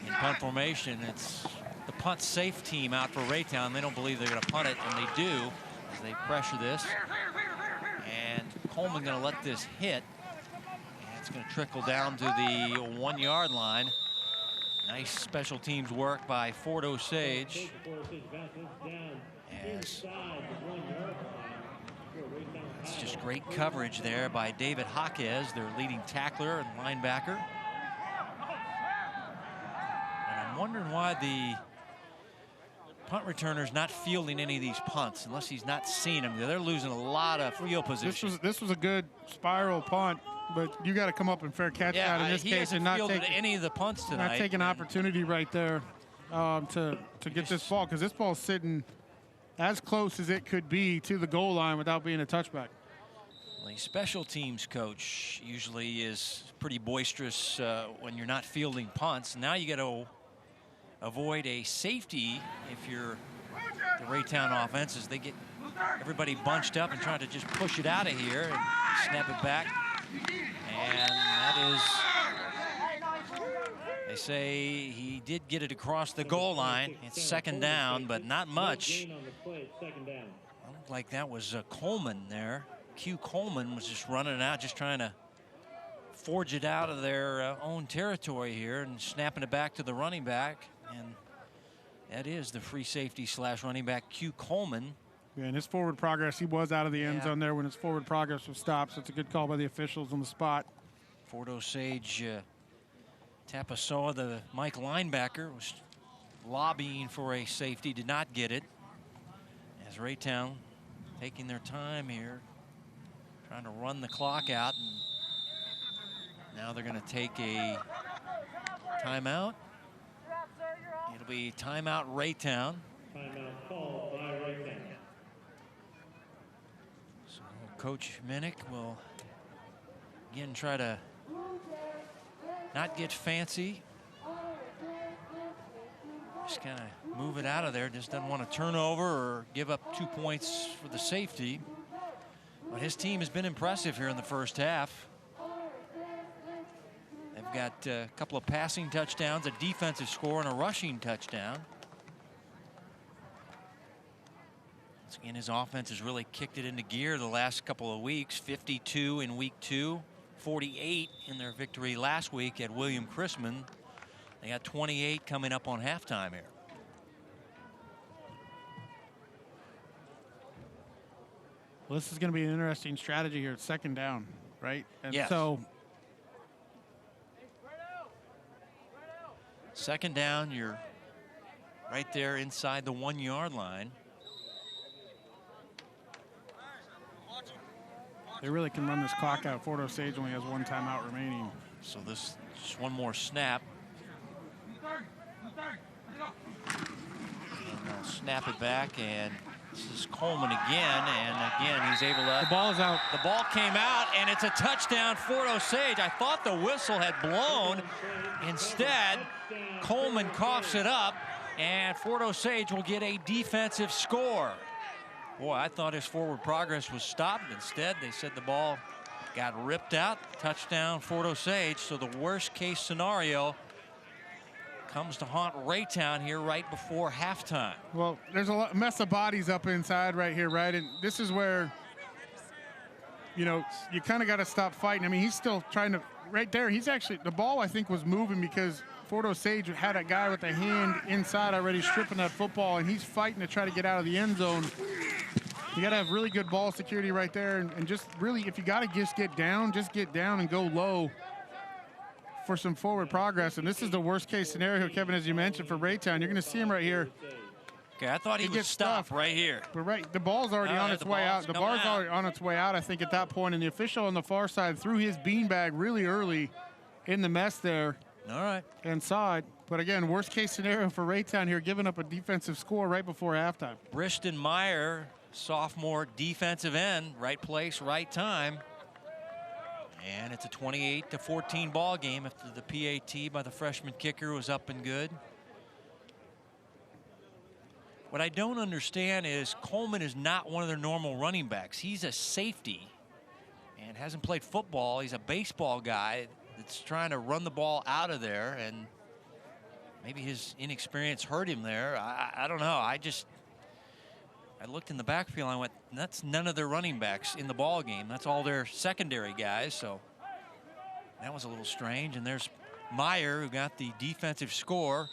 S1: in punt formation. It's the punt safe team out for Raytown. They don't believe they're going to punt it, and they do as they pressure this. And Coleman going to let this hit. And it's going to trickle down to the 1-yard line. Nice special teams work by Fort Osage. As it's just great coverage there by David Jaquez, their leading tackler and linebacker. And I'm wondering why the punt returner's not fielding any of these punts unless he's not seen them. They're losing a lot of field position.
S2: This was a good spiral punt, but you got to come up and fair catch that in this case and not take
S1: any of the punts tonight.
S2: Not take an opportunity right there to get this ball, because this ball's sitting as close as it could be to the goal line without being a touchback.
S1: The special teams coach usually is pretty boisterous when you're not fielding punts. Now you got to avoid a safety if you're the Raytown offenses. They get everybody bunched up and trying to just push it out of here and snap it back. And that is, they say he did get it across the goal line. It's 2nd down, but not much. Looked like that was Coleman there. Q Coleman was just running it out, just trying to forge it out of their own territory here and snapping it back to the running back. And that is the free safety / running back Q Coleman.
S2: Yeah, and his forward progress, he was out of the end zone there when his forward progress was stopped, so it's a good call by the officials on the spot.
S1: Fort Osage, Tapasoa, the Mike linebacker, was lobbying for a safety, did not get it. As Raytown taking their time here, trying to run the clock out. And now they're going to take a timeout. It'll be timeout Raytown.
S4: Timeout called by Raytown.
S1: So Coach Minnick will again try to not get fancy. Just kind of move it out of there. Just doesn't want to turn over or give up 2 points for the safety. But his team has been impressive here in the first half. They've got a couple of passing touchdowns, a defensive score, and a rushing touchdown. Once again, his offense has really kicked it into gear the last couple of weeks. 52 in week 2, 48 in their victory last week at William Chrisman. They got 28 coming up on halftime here.
S2: Well, this is going to be an interesting strategy here. It's 2nd down, right? And
S1: yes.
S2: So
S1: 2nd down, you're right there inside the 1-yard line.
S2: they really can run this clock out. Fort Osage only has 1 timeout remaining.
S1: So this just one more snap. And they'll snap it back, and this is Coleman again, and again he's able to.
S2: The ball is out.
S1: The ball came out, and it's a touchdown for Osage. I thought the whistle had blown. Instead, Coleman coughs it up, and Fort Osage will get a defensive score. Boy, I thought his forward progress was stopped. Instead, they said the ball got ripped out. Touchdown, Fort Osage. So the worst case scenario comes to haunt Raytown here right before halftime.
S2: Well, there's a mess of bodies up inside right here, right? And this is where, you know, you kind of got to stop fighting. I mean, he's still trying to, right there, he's actually, the ball I think was moving because Fort Osage had a guy with a hand inside already stripping that football, and he's fighting to try to get out of the end zone. You got to have really good ball security right there, and just really, if you got to just get down and go low for some forward progress. And this is the worst case scenario, Kevin, as you mentioned, for Raytown. You're going to see him right here.
S1: Okay, I thought he would stop right here.
S2: But the ball's already on its way out. The ball's already on its way out, I think, at that point. And the official on the far side threw his beanbag really early in the mess there.
S1: All right.
S2: And saw it. But again, worst case scenario for Raytown here, giving up a defensive score right before halftime.
S1: Briston Meyer, sophomore defensive end, right place, right time. And it's a 28-14 ball game after the PAT by the freshman kicker was up and good. What I don't understand is Coleman is not one of their normal running backs. He's a safety and hasn't played football. He's a baseball guy that's trying to run the ball out of there, and maybe his inexperience hurt him there. I don't know. I looked in the backfield and I went, that's none of their running backs in the ball game. That's all their secondary guys. So that was a little strange. And there's Meyer, who got the defensive score,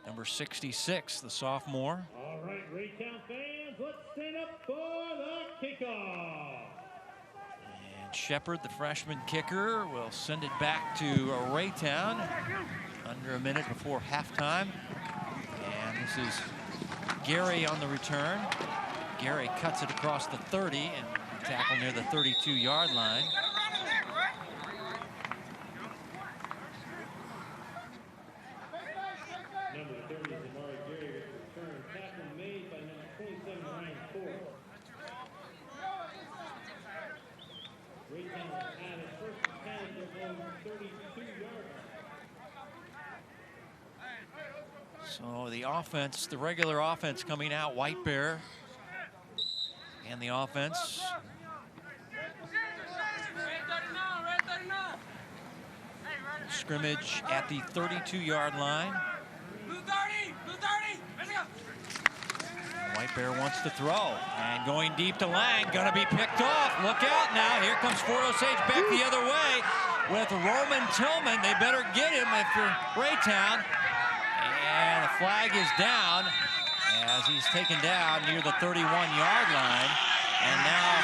S1: number 66, the sophomore.
S4: All right, Raytown fans, let's stand up for the kickoff.
S1: And Shepard, the freshman kicker, will send it back to Raytown under a minute before halftime. And this is Gary on the return. Gary cuts it across the 30 and tackle near the 32-yard line.
S4: Number 30 is Amari Gary with return. Tackle made by number 27, Ryan Ford. Raytown had its first attempt at their own 32-yard line.
S1: So the offense, the regular offense coming out, White Bear. And the offense. Scrimmage at the 32-yard line. White Bear wants to throw. And going deep to Lang, gonna be picked off. Look out now, here comes Fort Osage back the other way with Roman Tillman. They better get him if you're Raytown. And the flag is down as he's taken down near the 31-yard line. And now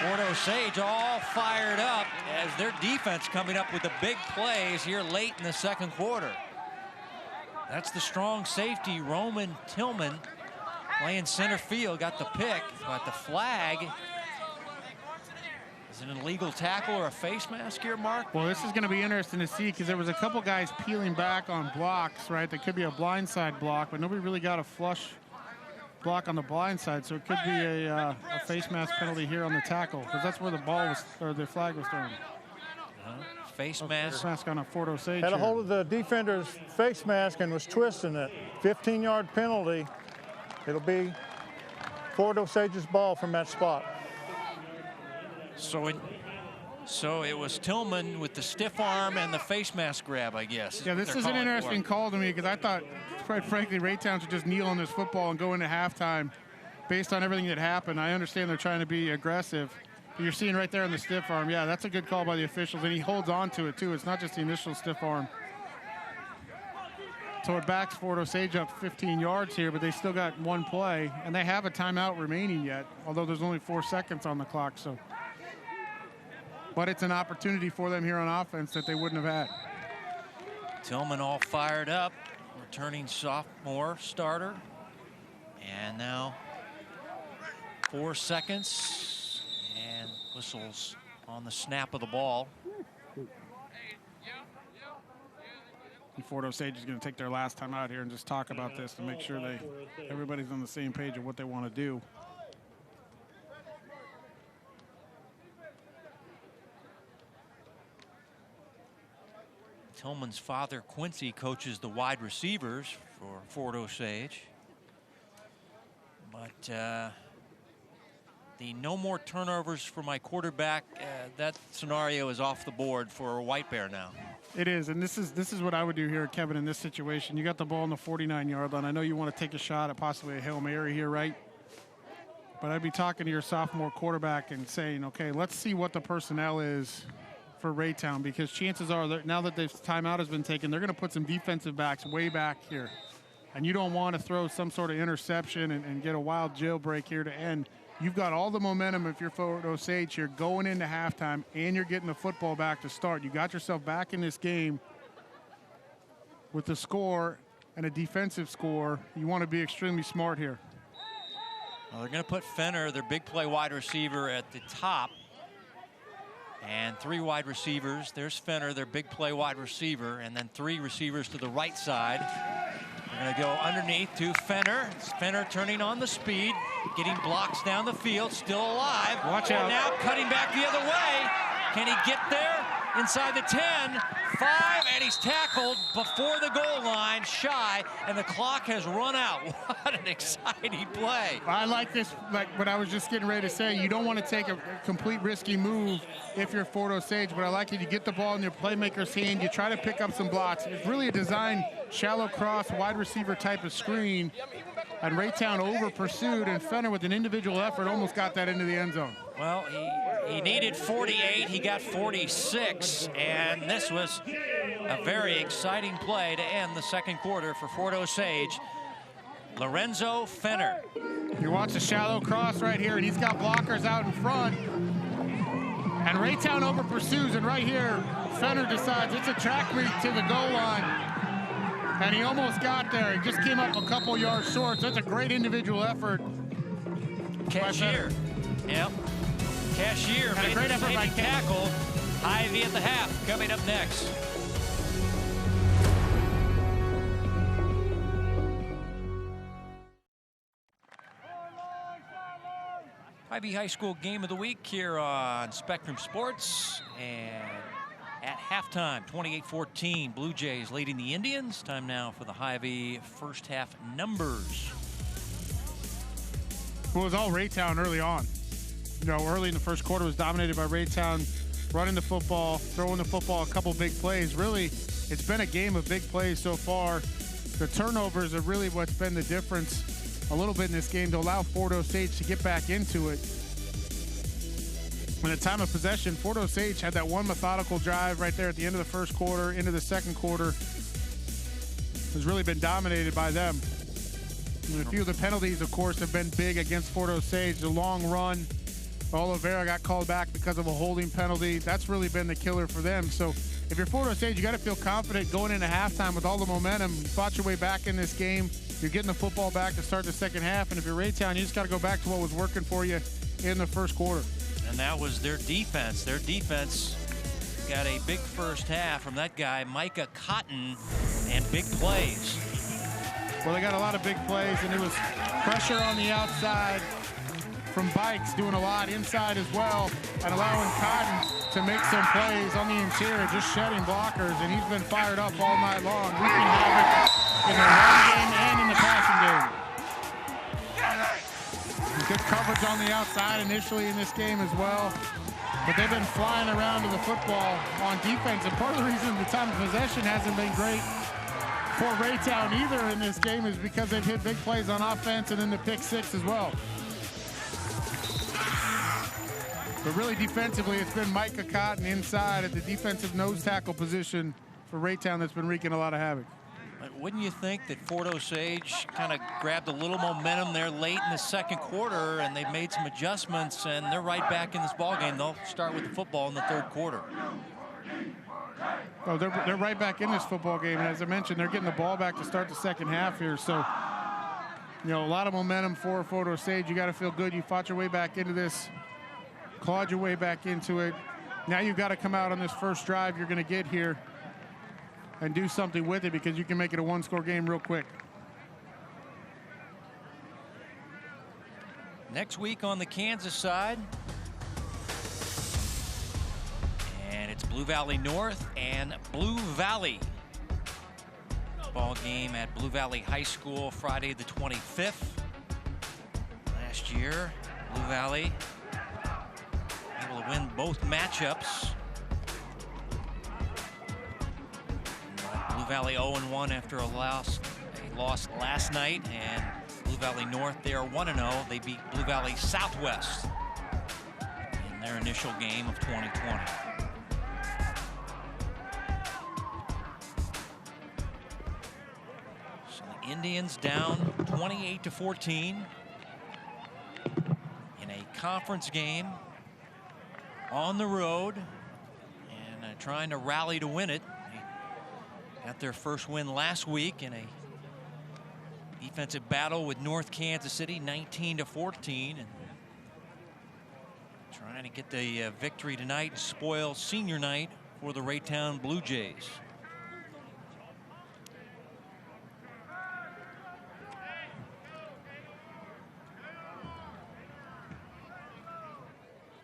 S1: Fort Osage all fired up as their defense coming up with the big plays here late in the second quarter. That's the strong safety, Roman Tillman, playing center field, got the pick, but the flag. Is it an illegal tackle or a face mask here, Mark?
S2: Well, this is going to be interesting to see because there was a couple guys peeling back on blocks, right? That could be a blindside block, but nobody really got a flush block on the blind side, so it could be a face mask penalty here on the tackle because that's where the ball was, or the flag was thrown.
S1: Face mask.
S2: Face mask on a Fort Osage.
S3: Had a hold of the defender's face mask and was twisting it. 15-yard penalty. It'll be Fort Osage's ball from that spot.
S1: So it was Tillman with the stiff arm and the face mask grab, I guess.
S2: Yeah, this is an interesting call to me because I thought, quite frankly, Raytown should just kneel on this football and go into halftime based on everything that happened. I understand they're trying to be aggressive. But you're seeing right there on the stiff arm. Yeah, that's a good call by the officials, and he holds on to it, too. It's not just the initial stiff arm. So it backs Fort Osage up 15 yards here, but they still got one play, and they have a timeout remaining yet, although there's only 4 seconds on the clock. So, but it's an opportunity for them here on offense that they wouldn't have had.
S1: Tillman all fired up, returning sophomore starter. And now 4 seconds. And whistles on the snap of the ball.
S2: Fort Osage is going to take their last time out here and just talk about this to make sure everybody's on the same page of what they want to do.
S1: Tillman's father, Quincy, coaches the wide receivers for Fort Osage. But the no more turnovers for my quarterback, that scenario is off the board for White Bear now.
S2: It is, and this is what I would do here, Kevin, in this situation. You got the ball on the 49-yard line. I know you want to take a shot at possibly a Hail Mary here, right? But I'd be talking to your sophomore quarterback and saying, okay, let's see what the personnel is for Raytown, because chances are that now that this timeout has been taken, they're going to put some defensive backs way back here. And you don't want to throw some sort of interception and get a wild jailbreak here to end. You've got all the momentum if you're Fort Osage here going into halftime, and you're getting the football back to start. You got yourself back in this game with a score and a defensive score. You want to be extremely smart here.
S1: Well, they're going to put Fenner, their big play wide receiver, at the top. And 3 wide receivers. There's Fenner, their big play wide receiver, and then 3 receivers to the right side. They're going to go underneath to Fenner. Fenner turning on the speed, getting blocks down the field, still alive.
S2: Watch out.
S1: And now cutting back the other way. Can he get there? Inside the 10, 5, and he's tackled before the goal line, shy, and the clock has run out. What an exciting play.
S2: I like this, like what I was just getting ready to say. You don't want to take a complete risky move if you're Fort Osage, but I like it. You get the ball in your playmaker's hand, you try to pick up some blocks. It's really a design shallow cross wide receiver type of screen, and Raytown over pursued, and Fenner with an individual effort almost got that into the end zone.
S1: Well, he needed 48, he got 46, and this was a very exciting play to end the second quarter for Fort Osage. Lorenzo Fenner.
S2: You watch the shallow cross right here, and he's got blockers out in front. And Raytown over pursues, and right here, Fenner decides it's a track meet to the goal line. And he almost got there. He just came up a couple yards short. So that's a great individual effort.
S1: Cashier. Yep. Cashier made
S2: great effort by
S1: tackle. Ivy at the half coming up next. Ivy High School Game of the Week here on Spectrum Sports. And at halftime, 28-14, Blue Jays leading the Indians. Time now for the Hy-Vee first half numbers.
S2: Well, it was all Raytown early on. You know, early in the first quarter was dominated by Raytown, running the football, throwing the football, a couple big plays. Really, it's been a game of big plays so far. The turnovers are really what's been the difference a little bit in this game to allow Fort Osage to get back into it. In the time of possession, Fort Osage had that one methodical drive right there at the end of the first quarter, into the second quarter. Has really been dominated by them. And a few of the penalties, of course, have been big against Fort Osage. The long run, Oliveira got called back because of a holding penalty. That's really been the killer for them. So if you're Fort Osage, you got to feel confident going into halftime with all the momentum. You fought your way back in this game. You're getting the football back to start the second half. And if you're Raytown, you just got to go back to what was working for you in the first quarter.
S1: And that was their defense. Their defense got a big first half from that guy, Micah Cotton, and big plays.
S2: Well, they got a lot of big plays, and it was pressure on the outside from Bikes, doing a lot inside as well, and allowing Cotton to make some plays on the interior, just shedding blockers, and he's been fired up all night long, wreaking havoc in the run game and in the passing game. Good coverage on the outside initially in this game as well, but they've been flying around to the football on defense, and part of the reason the time of possession hasn't been great for Raytown either in this game is because they've hit big plays on offense and then the pick six as well. But really defensively, it's been Micah Cotton inside at the defensive nose tackle position for Raytown that's been wreaking a lot of havoc.
S1: Wouldn't you think that Fort Osage kind of grabbed a little momentum there late in the second quarter, and they've made some adjustments, and they're right back in this ballgame. They'll start with the football in the third quarter.
S2: Oh, they're right back in this football game, and as I mentioned, they're getting the ball back to start the second half here. So, you know, a lot of momentum for Fort Osage. You got to feel good. You fought your way back into this, clawed your way back into it. Now you've got to come out on this first drive you're going to get here and do something with it, because you can make it a one-score game real quick.
S1: Next week on the Kansas side, and it's Blue Valley North and Blue Valley. Ball game at Blue Valley High School Friday the 25th. Last year, Blue Valley able to win both matchups. Blue Valley 0-1 after a loss last night, and Blue Valley North, they are 1-0. They beat Blue Valley Southwest in their initial game of 2020. So the Indians down 28-14 in a conference game on the road, and trying to rally to win it. They got their first win last week in a defensive battle with North Kansas City, 19-14, and trying to get the victory tonight and spoil senior night for the Raytown Blue Jays.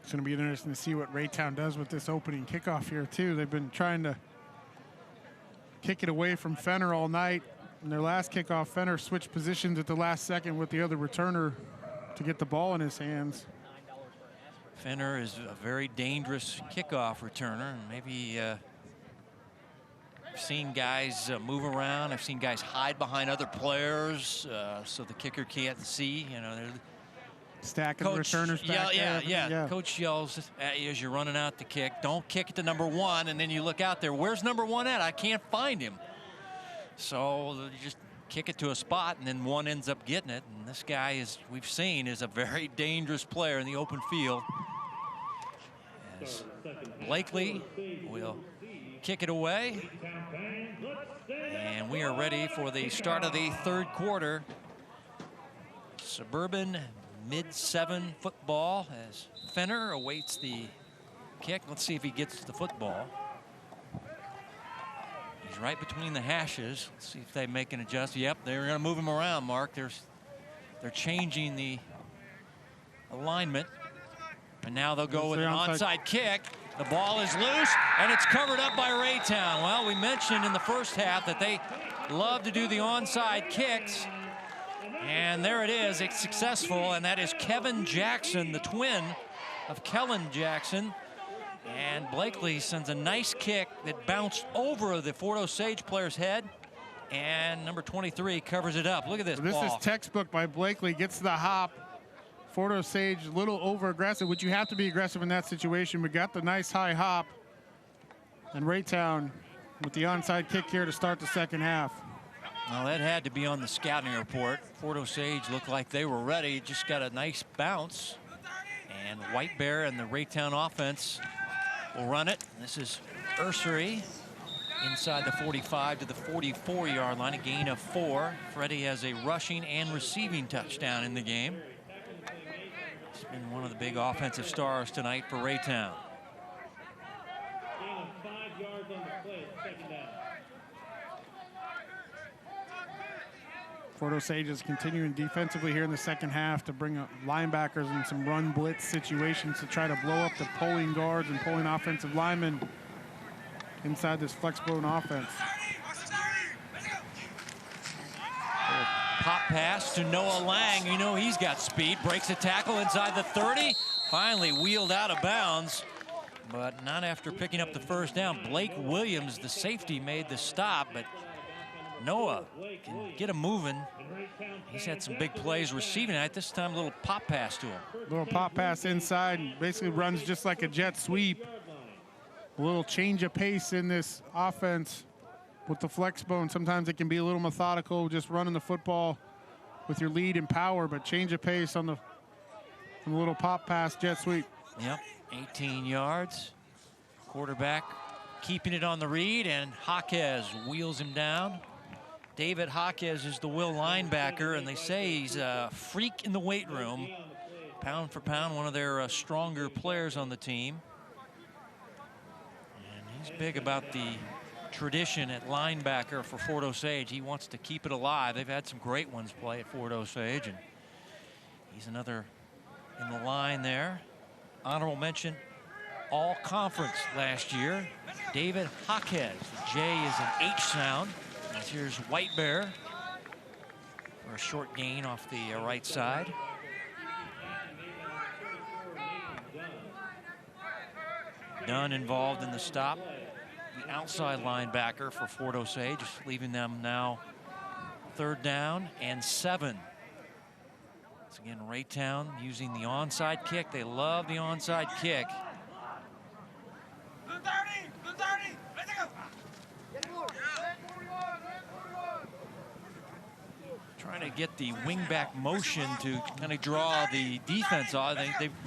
S2: It's going to be interesting to see what Raytown does with this opening kickoff here, too. They've been trying to kick it away from Fenner all night. In their last kickoff, Fenner switched positions at the last second with the other returner to get the ball in his hands.
S1: Fenner is a very dangerous kickoff returner, and maybe I've seen guys move around. I've seen guys hide behind other players so the kicker can't see. You know, they're
S2: stacking returners back there.
S1: Yeah. Coach yells at you as you're running out the kick. Don't kick it to number 1, and then you look out there. Where's number 1 at? I can't find him. So you just kick it to a spot, and then one ends up getting it. And this guy, is, we've seen, is a very dangerous player in the open field. As Blakely will kick it away. And we are ready for the start of the third quarter. Suburban mid-7 football as Fenner awaits the kick. Let's see if he gets the football. He's right between the hashes. Let's see if they make an adjustment. Yep, they're going to move him around, Mark. They're changing the alignment. And now they'll go with an onside kick. The ball is loose, and it's covered up by Raytown. Well, we mentioned in the first half that they love to do the onside kicks. And there it is. It's successful, and that is Kevin Jackson, the twin of Kellen Jackson. And Blakely sends a nice kick that bounced over the Fort Osage player's head, and number 23 covers it up. Look at this ball.
S2: This is textbook by Blakely. Gets the hop. Fort Osage a little over aggressive, which you have to be aggressive in that situation. We got the nice high hop, and Raytown with the onside kick here to start the second half.
S1: Well, that had to be on the scouting report. Fort Osage looked like they were ready. Just got a nice bounce, and White Bear and the Raytown offense will run it. This is Ursery inside the 45 to the 44-yard line, a gain of 4. Freddie has a rushing and receiving touchdown in the game. He's been one of the big offensive stars tonight for Raytown.
S4: Gain of 5 yards on the play, second down.
S2: Fort Osage is continuing defensively here in the second half to bring up linebackers in some run blitz situations to try to blow up the pulling guards and pulling offensive linemen inside this flex blown offense.
S1: Pop pass to Noah Lang. You know he's got speed. Breaks a tackle inside the 30. Finally wheeled out of bounds, but not after picking up the first down. Blake Williams, the safety, made the stop, but Noah can get him moving. He's had some big plays receiving it. This time a little pop pass to him.
S2: Little pop pass inside, basically runs just like a jet sweep. A little change of pace in this offense with the flex bone. Sometimes it can be a little methodical, just running the football with your lead and power, but change of pace on the little pop pass jet sweep.
S1: Yep, 18 yards. Quarterback keeping it on the read, and Jaquez wheels him down. David Jaquez is the will linebacker, and they say he's a freak in the weight room. Pound for pound, one of their stronger players on the team. And he's big about the tradition at linebacker for Fort Osage. He wants to keep it alive. They've had some great ones play at Fort Osage, and he's another in the line there. Honorable mention, all conference last year, David Jaquez. The J is an H sound. And here's White Bear for a short gain off the right side. Dunn involved in the stop. The outside linebacker for Fort Osage, leaving them now 3rd down and 7. Once again, Raytown using the onside kick. They love the onside kick. Trying to get the wingback motion to kind of draw the defense on.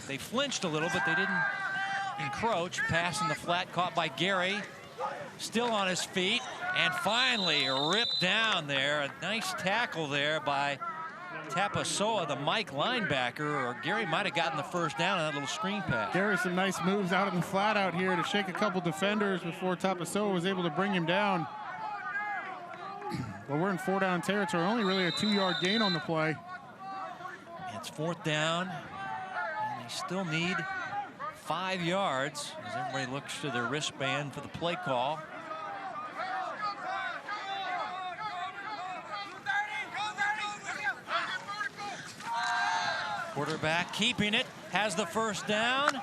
S1: They flinched a little, but they didn't encroach. Pass in the flat, caught by Gary. Still on his feet, and finally ripped down there. A nice tackle there by Tapasoa, the Mike linebacker, or Gary might have gotten the first down on that little screen pass.
S2: Gary, some nice moves out in the flat out here to shake a couple defenders before Tapasoa was able to bring him down. But we're in 4-down territory, only really a 2-yard gain on the play.
S1: It's 4th down, and they still need 5 yards as everybody looks to their wristband for the play call. Quarterback keeping it, has the first down,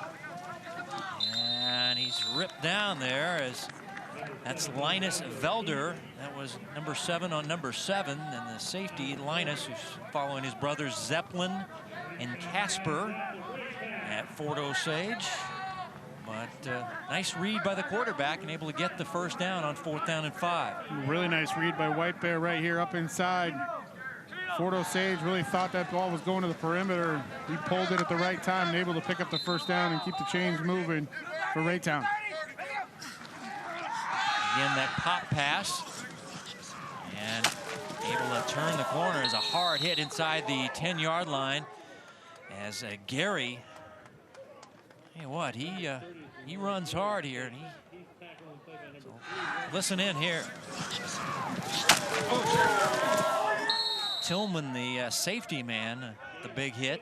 S1: and he's ripped down there as that's Linus Velder. That was number 7 on number 7, and the safety Linus, who's following his brothers Zeppelin and Casper at Fort Osage. But nice read by the quarterback and able to get the first down on 4th down and 5.
S2: Really nice read by White Bear right here up inside. Fort Osage really thought that ball was going to the perimeter. He pulled it at the right time and able to pick up the first down and keep the chains moving for Raytown.
S1: Again, that pop pass, and able to turn the corner as a hard hit inside the 10-yard line as Gary, hey, what, he runs hard here, and so listen in here. Tillman, the safety man, the big hit.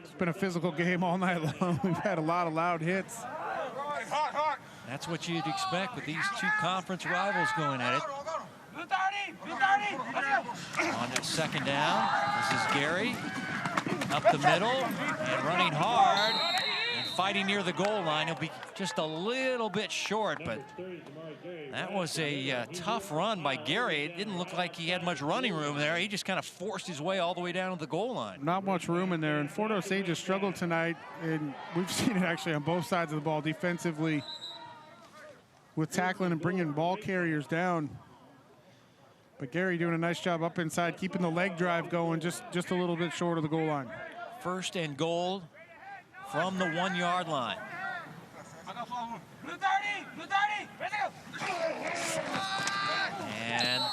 S2: It's been a physical game all night long. We've had a lot of loud hits.
S1: That's what you'd expect with these two conference rivals going at it. On that 2nd down, this is Gary up the middle and running hard and fighting near the goal line. He'll be just a little bit short, but that was a tough run by Gary. It didn't look like he had much running room there. He just kind of forced his way all the way down to the goal line.
S2: Not much room in there, and Fort Osage has struggled tonight, and we've seen it actually on both sides of the ball defensively with tackling and bringing ball carriers down. But Gary doing a nice job up inside, keeping the leg drive going just a little bit short of the goal line.
S1: 1st and goal from the 1-yard line. And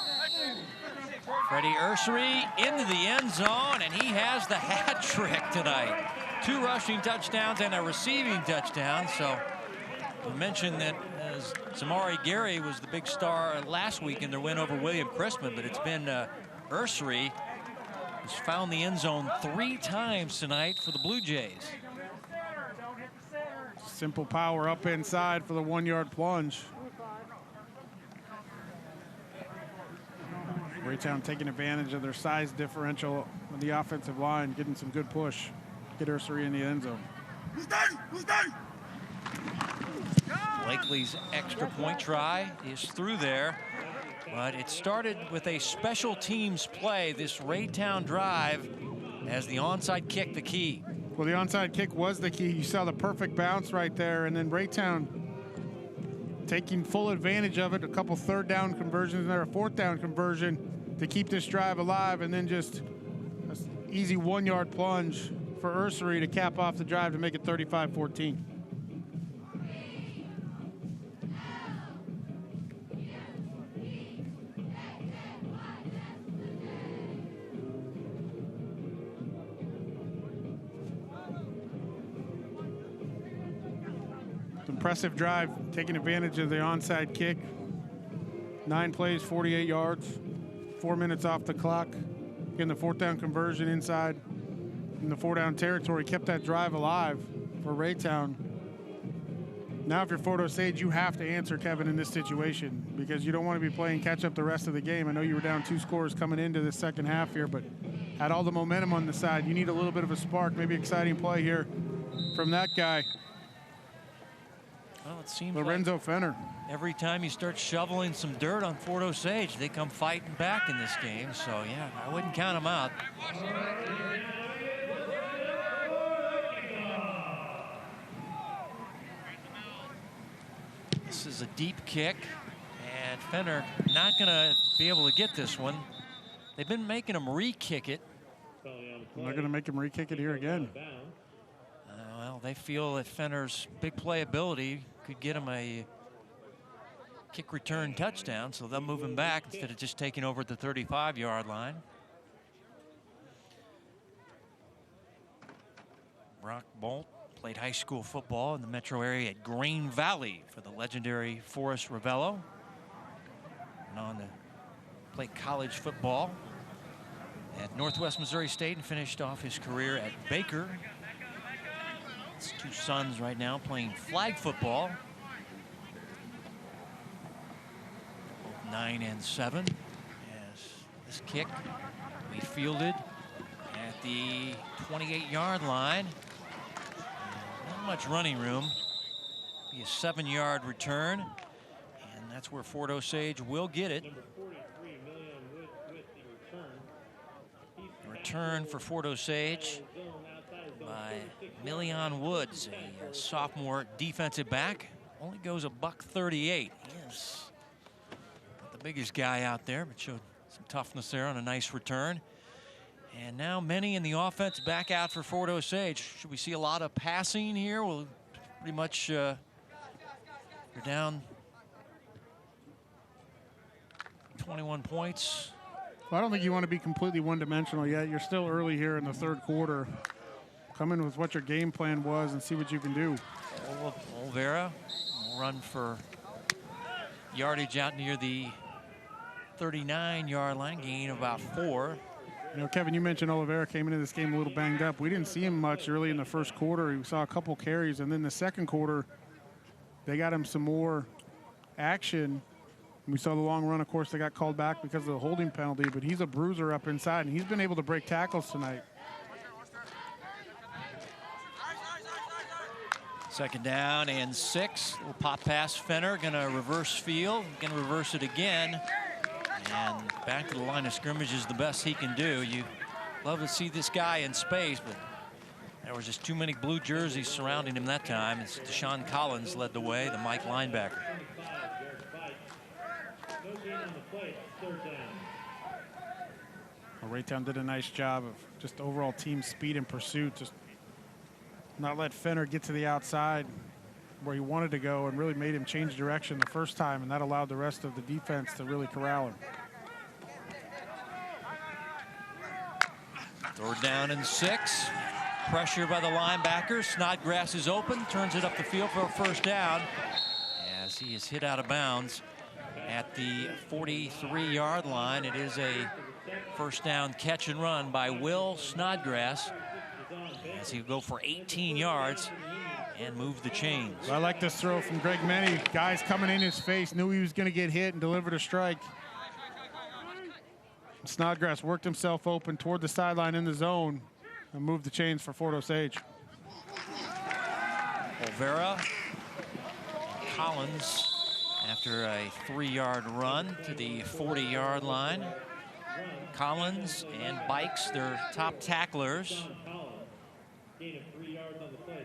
S1: Freddie Ursery into the end zone, and he has the hat trick tonight. 2 rushing touchdowns and a receiving touchdown. So we mentioned that Zamari Gary was the big star last week in their win over William Chrisman, but it's been Ursery who's found the end zone 3 times tonight for the Blue Jays.
S2: Simple power up inside for the 1-yard plunge. Raytown taking advantage of their size differential on the offensive line, getting some good push. Get Ursery in the end zone.
S1: Blakely's extra point try is through there, but it started with a special teams play, this Raytown drive, as the onside kick the key.
S2: Well, the onside kick was the key. You saw the perfect bounce right there, and then Raytown taking full advantage of it. A couple 3rd down conversions and there, a 4th down conversion to keep this drive alive, and then just an easy 1-yard plunge for Ursery to cap off the drive to make it 35-14. impressive drive, taking advantage of the onside kick. 9 plays, 48 yards, 4 minutes off the clock. Getting the 4th down conversion inside in the 4-down territory, kept that drive alive for Raytown. Now if you're Fort Osage, you have to answer, Kevin, in this situation, because you don't want to be playing catch up the rest of the game. I know you were down 2 scores coming into the second half here, but had all the momentum on the side. You need a little bit of a spark, maybe exciting play here from that guy.
S1: Well, it seems
S2: Lorenzo
S1: like
S2: Fenner.
S1: every time you start shoveling some dirt on Fort Osage, they come fighting back in this game. So, yeah, I wouldn't count them out. This is a deep kick, and Fenner not going to be able to get this one. They've been making him re-kick it.
S2: They're going to make him re-kick it here again.
S1: Well, they feel that Fenner's big playability could get him a kick return touchdown, so they'll move him back instead of just taking over at the 35-yard line. Brock Bolt played high school football in the metro area at Green Valley for the legendary Forrest Ravello. Went on to play college football at Northwest Missouri State and finished off his career at Baker. His 2 sons right now playing flag football. 9 and 7. As this kick we fielded at the 28-yard line. Not much running room. Be a 7-yard return, and that's where Fort Osage will get it. Return for Fort Osage by Million Woods, a sophomore defensive back. Only goes a $138. He is not the biggest guy out there, but showed some toughness there on a nice return. And now many in the offense back out for Fort Osage. Should we see a lot of passing here? Well, pretty much you're down 21 points.
S2: Well, I don't think you want to be completely one-dimensional yet. You're still early here in the 3rd quarter. Come in with what your game plan was and see what you can do.
S1: Olvera will run for yardage out near the 39-yard line, gain of about 4.
S2: You know, Kevin, you mentioned Oliveira came into this game a little banged up. We didn't see him much early in the 1st quarter. We saw a couple carries, and then the 2nd quarter, they got him some more action. We saw the long run. Of course, they got called back because of the holding penalty, but he's a bruiser up inside, and he's been able to break tackles tonight.
S1: 2nd down and 6. Little pop pass. Fenner going to reverse field. Going to reverse it again. And back to the line of scrimmage is the best he can do. You love to see this guy in space, but there was just too many blue jerseys surrounding him that time. It's Deshaun Collins led the way, the Mike linebacker.
S2: Well, Raytown did a nice job of just overall team speed and pursuit. Just not let Fenner get to the outside where he wanted to go, and really made him change direction the first time, and that allowed the rest of the defense to really corral him.
S1: 3rd down and 6. Pressure by the linebacker. Snodgrass is open, turns it up the field for a 1st down as he is hit out of bounds at the 43-yard line. It is a 1st down catch and run by Will Snodgrass as he'll go for 18 yards and move the chains.
S2: I like this throw from Greg Menny. Guys coming in his face, knew he was going to get hit and delivered a strike. Snodgrass worked himself open toward the sideline in the zone and moved the chains for Fort Osage.
S1: Olvera, Collins after a 3-yard run to the 40-yard line. Collins and Bikes, their top tacklers.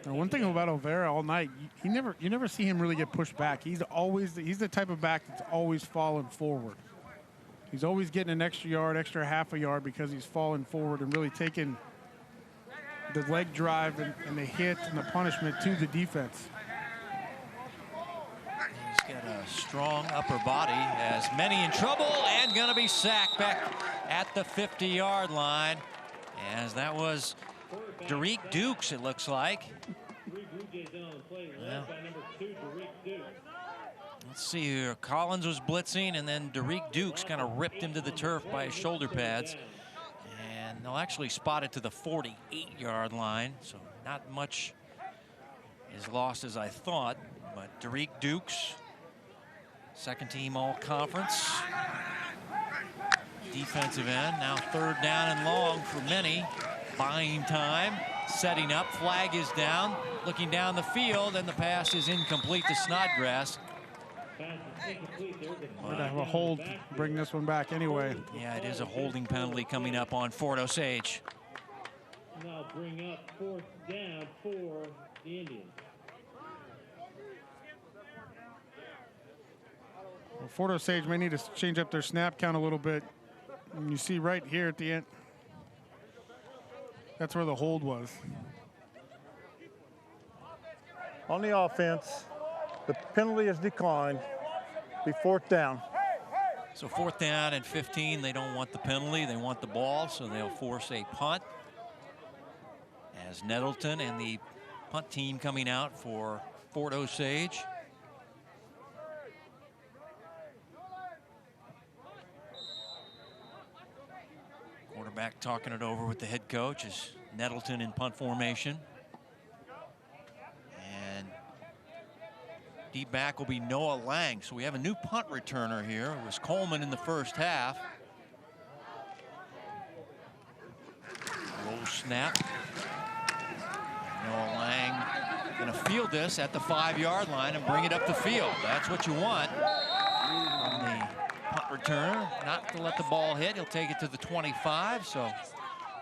S2: Now, one thing about Olvera all night, you never see him really get pushed back. He's the type of back that's always falling forward. He's always getting an extra yard, extra half a yard, because he's falling forward and really taking the leg drive and the hit and the punishment to the defense.
S1: He's got a strong upper body, as Many in trouble and gonna be sacked back at the 50-yard line, as that was Derek Dukes, it looks like.
S4: play led by number 2, Derek Dukes.
S1: Let's see here. Collins was blitzing, and then Derek Dukes kind of ripped him to the turf by his shoulder pads. And they'll actually spot it to the 48-yard line, so not much is lost as I thought. But Derek Dukes, second team all-conference. Defensive end, now third down and long for many. Buying time, setting up, flag is down, looking down the field, and the pass is incomplete to Snodgrass.
S2: We're going to have a hold, bring this one back anyway.
S1: Yeah, it is a holding penalty coming up on Fort Osage.
S4: Now bring up 4th down for the Indians.
S2: Well, Fort Osage may need to change up their snap count a little bit. And you see right here at the end, that's where the hold was.
S3: On the offense, the penalty is declined. Be 4th down.
S1: So 4th down and 15, they don't want the penalty, they want the ball, so they'll force a punt. As Nettleton and the punt team coming out for Fort Osage. Quarterback talking it over with the head coach is Nettleton in punt formation. And deep back will be Noah Lang. So we have a new punt returner here. It was Coleman in the first half. Roll snap. Noah Lang going to field this at the 5-yard line and bring it up the field. That's what you want from the punt returner, not to let the ball hit. He'll take it to the 25, so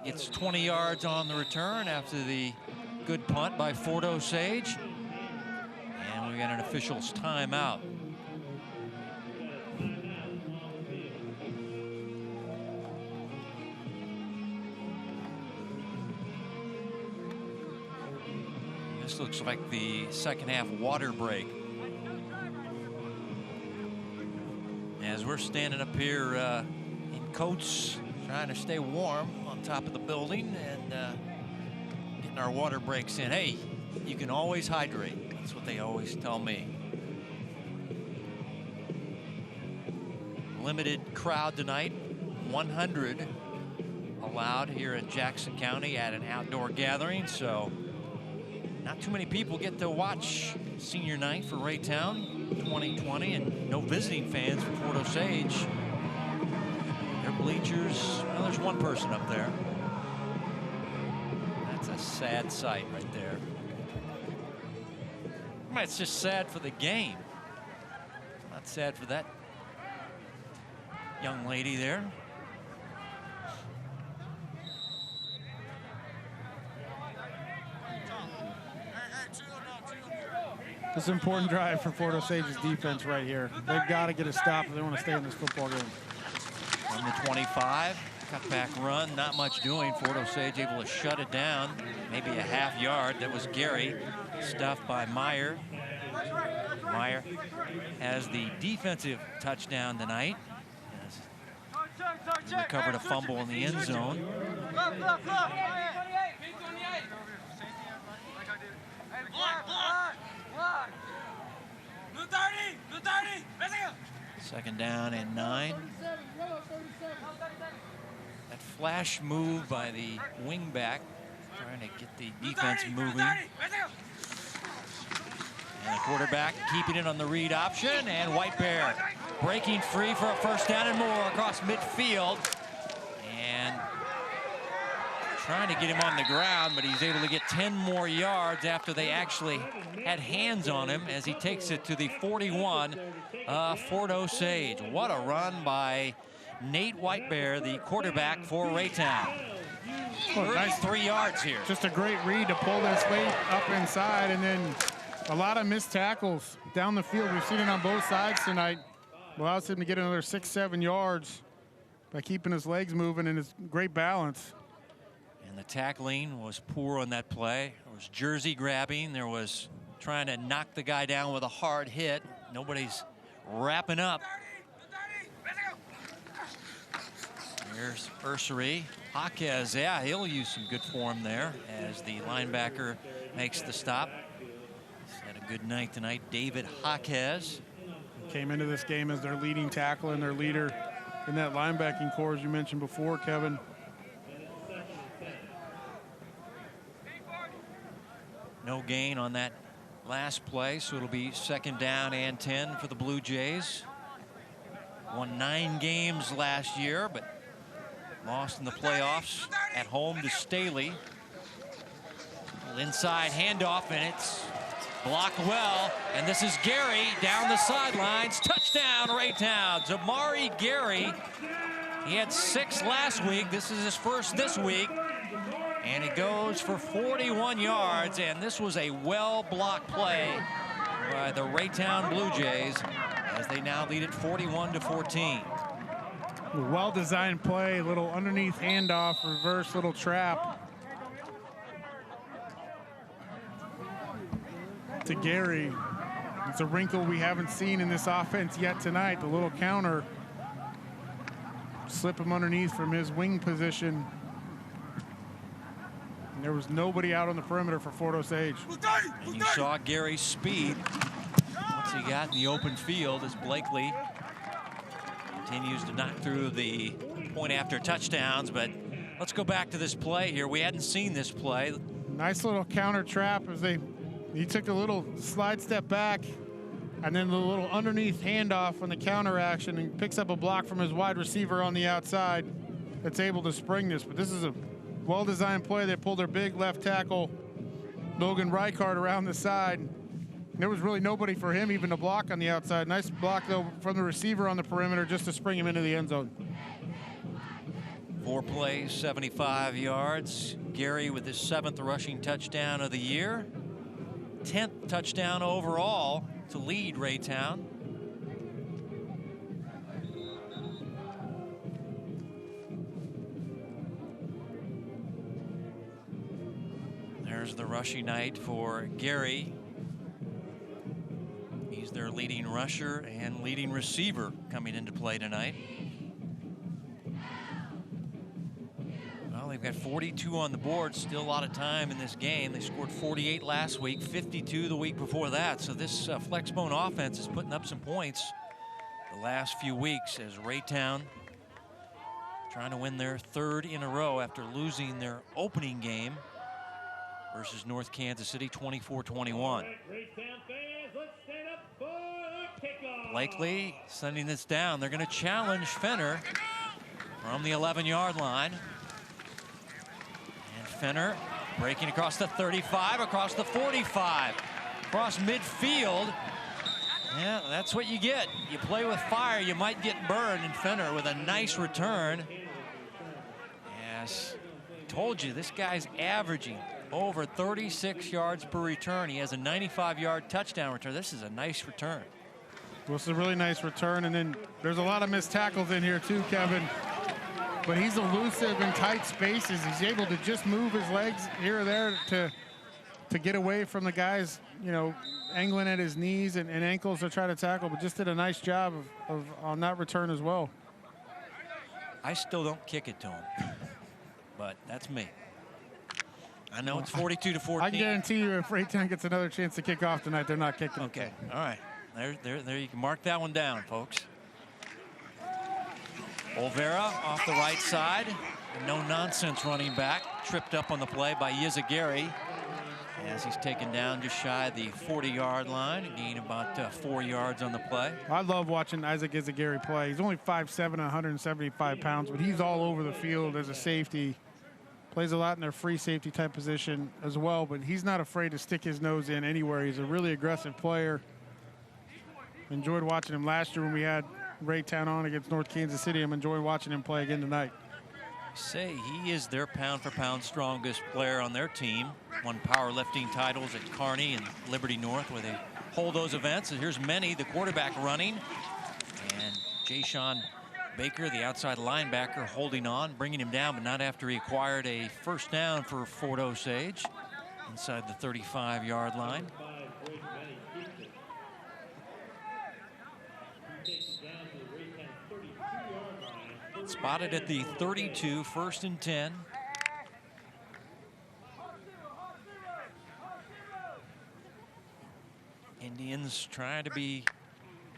S1: it's 20 yards on the return after the good punt by Fort Osage. And we got an official's timeout. This looks like the second half water break. As we're standing up here in coats, trying to stay warm on top of the building and getting our water breaks in. Hey, you can always hydrate. That's what they always tell me. Limited crowd tonight, 100 allowed here in Jackson County at an outdoor gathering, so not too many people get to watch senior night for Raytown 2020, and no visiting fans for Fort Osage. Their bleachers, well, there's one person up there. That's a sad sight right there. Well, it's just sad for the game. Not sad for that young lady there.
S2: This is an important drive for Fort Osage's defense right here. They've got to get a stop if they want to stay in this football game.
S1: From the 25, cutback run, not much doing. Fort Osage able to shut it down, maybe a half yard. That was Gary, stuffed by Meyer. Meyer has the defensive touchdown tonight. He recovered a fumble in the end zone. Second down and 9. That flash move by the wingback, trying to get the defense moving. And the quarterback keeping it on the read option, and White Bear breaking free for a first down and more across midfield. And trying to get him on the ground, but he's able to get 10 more yards after they actually had hands on him as he takes it to the 41, Fort Osage. What a run by Nate Whitebear, the quarterback for Raytown.
S2: Well, nice
S1: 3 yards here.
S2: Just a great read to pull this weight up inside, and then a lot of missed tackles down the field. We've seen it on both sides tonight. Allows him to get another 6-7 yards by keeping his legs moving and his great balance.
S1: And the tackling was poor on that play. There was jersey grabbing. There was trying to knock the guy down with a hard hit. Nobody's wrapping up. Here's Ursery. Jaquez, yeah, he'll use some good form there as the linebacker makes the stop. Good night tonight, David Jaquez.
S2: Came into this game as their leading tackler and their leader in that linebacking core, as you mentioned before, Kevin.
S1: No gain on that last play, so it'll be 2nd down and 10 for the Blue Jays. Won 9 games last year, but lost in the playoffs at home to Staley. Inside handoff, and it's blocked well. And this is Gary down the sidelines. Touchdown, Raytown. Zamari Gary. He had 6 last week. This is his first this week. And he goes for 41 yards. And this was a well-blocked play by the Raytown Blue Jays as they now lead it 41-14.
S2: Well-designed play, little underneath handoff, reverse little trap to Gary. It's a wrinkle we haven't seen in this offense yet tonight. The little counter, slip him underneath from his wing position. And there was nobody out on the perimeter for Fort Osage.
S1: And you saw Gary's speed once he got in the open field as Blakely continues to knock through the point after touchdowns. But let's go back to this play here. We hadn't seen this play.
S2: Nice little counter trap as he took a little slide step back and then the little underneath handoff on the counter action and picks up a block from his wide receiver on the outside that's able to spring this. But this is a well-designed play. They pulled their big left tackle, Logan Reichard, around the side. There was really nobody for him even to block on the outside. Nice block, though, from the receiver on the perimeter just to spring him into the end zone.
S1: 4 plays, 75 yards. Gary with his 7th rushing touchdown of the year. 10th touchdown overall to lead Raytown. There's the rushing night for Gary. He's their leading rusher and leading receiver coming into play tonight. Well, they've got 42 on the board, still a lot of time in this game. They scored 48 last week, 52 the week before that. So this flexbone offense is putting up some points the last few weeks as Raytown trying to win their 3rd in a row after losing their opening game versus North Kansas City 24-21. Blakely sending this down. They're going to challenge Fenner from the 11-yard line. And Fenner breaking across the 35, across the 45, across midfield. Yeah, that's what you get. You play with fire, you might get burned. And Fenner with a nice return. Yes, told you, this guy's averaging over 36 yards per return. He has a 95-yard touchdown return. This is a nice return.
S2: Well, it's a really nice return, and then there's a lot of missed tackles in here too, Kevin. But he's elusive in tight spaces. He's able to just move his legs here or there to get away from the guys, you know, angling at his knees and ankles to try to tackle, but just did a nice job of on that return as well.
S1: I still don't kick it to him, but that's me. I know it's 42-14.
S2: I can guarantee you if Raytown gets another chance to kick off tonight, they're not kicking.
S1: Okay, all right. There you can mark that one down, folks. Olvera off the right side. No nonsense running back. Tripped up on the play by Yizagari as he's taken down just shy of the 40-yard line. Gain about 4 yards on the play.
S2: I love watching Isaac Yizagari play. He's only 5'7", 175 pounds, but he's all over the field as a safety. Plays a lot in their free safety type position as well, but he's not afraid to stick his nose in anywhere. He's a really aggressive player. Enjoyed watching him last year when we had Raytown on against North Kansas City. I'm enjoying watching him play again tonight.
S1: Say he is their pound-for-pound strongest player on their team. Won powerlifting titles at Kearney and Liberty North where they hold those events. And here's Menny, the quarterback, running. And Jay-Sean Baker, the outside linebacker, holding on, bringing him down, but not after he acquired a first down for Fort Osage inside the 35-yard line. Spotted at the 32, 1st and 10. Indians trying to be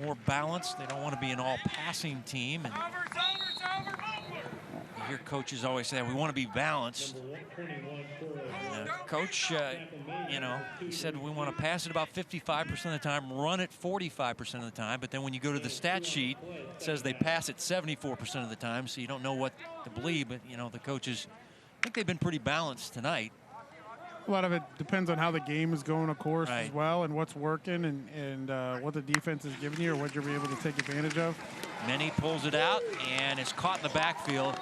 S1: more balanced. They don't want to be an all-passing team. And you hear coaches always say, we want to be balanced. And, Coach, you know, he said we want to pass it about 55% of the time, run it 45% of the time. But then when you go to the stat sheet, it says they pass it 74% of the time. So you don't know what to believe. But, you know, the coaches, I think they've been pretty balanced tonight.
S2: A lot of it depends on how the game is going, of course,
S1: Right.
S2: as well, and what's working and what the defense is giving you or what you're able to take advantage of.
S1: Many pulls it out and is caught in the backfield.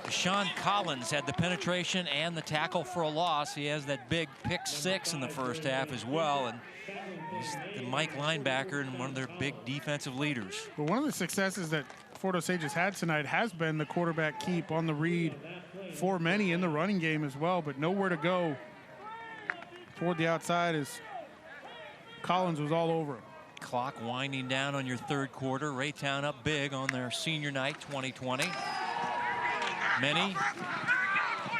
S1: Deshaun Collins had the penetration and the tackle for a loss. He has that big pick 6 in the first half as well. And he's the Mike linebacker and one of their big defensive leaders.
S2: But one of the successes that Fort Osage has had tonight has been the quarterback keep on the read for many in the running game as well, but nowhere to go toward the outside as Collins was all over him.
S1: Clock winding down on your third quarter. Raytown up big on their senior night 2020. Many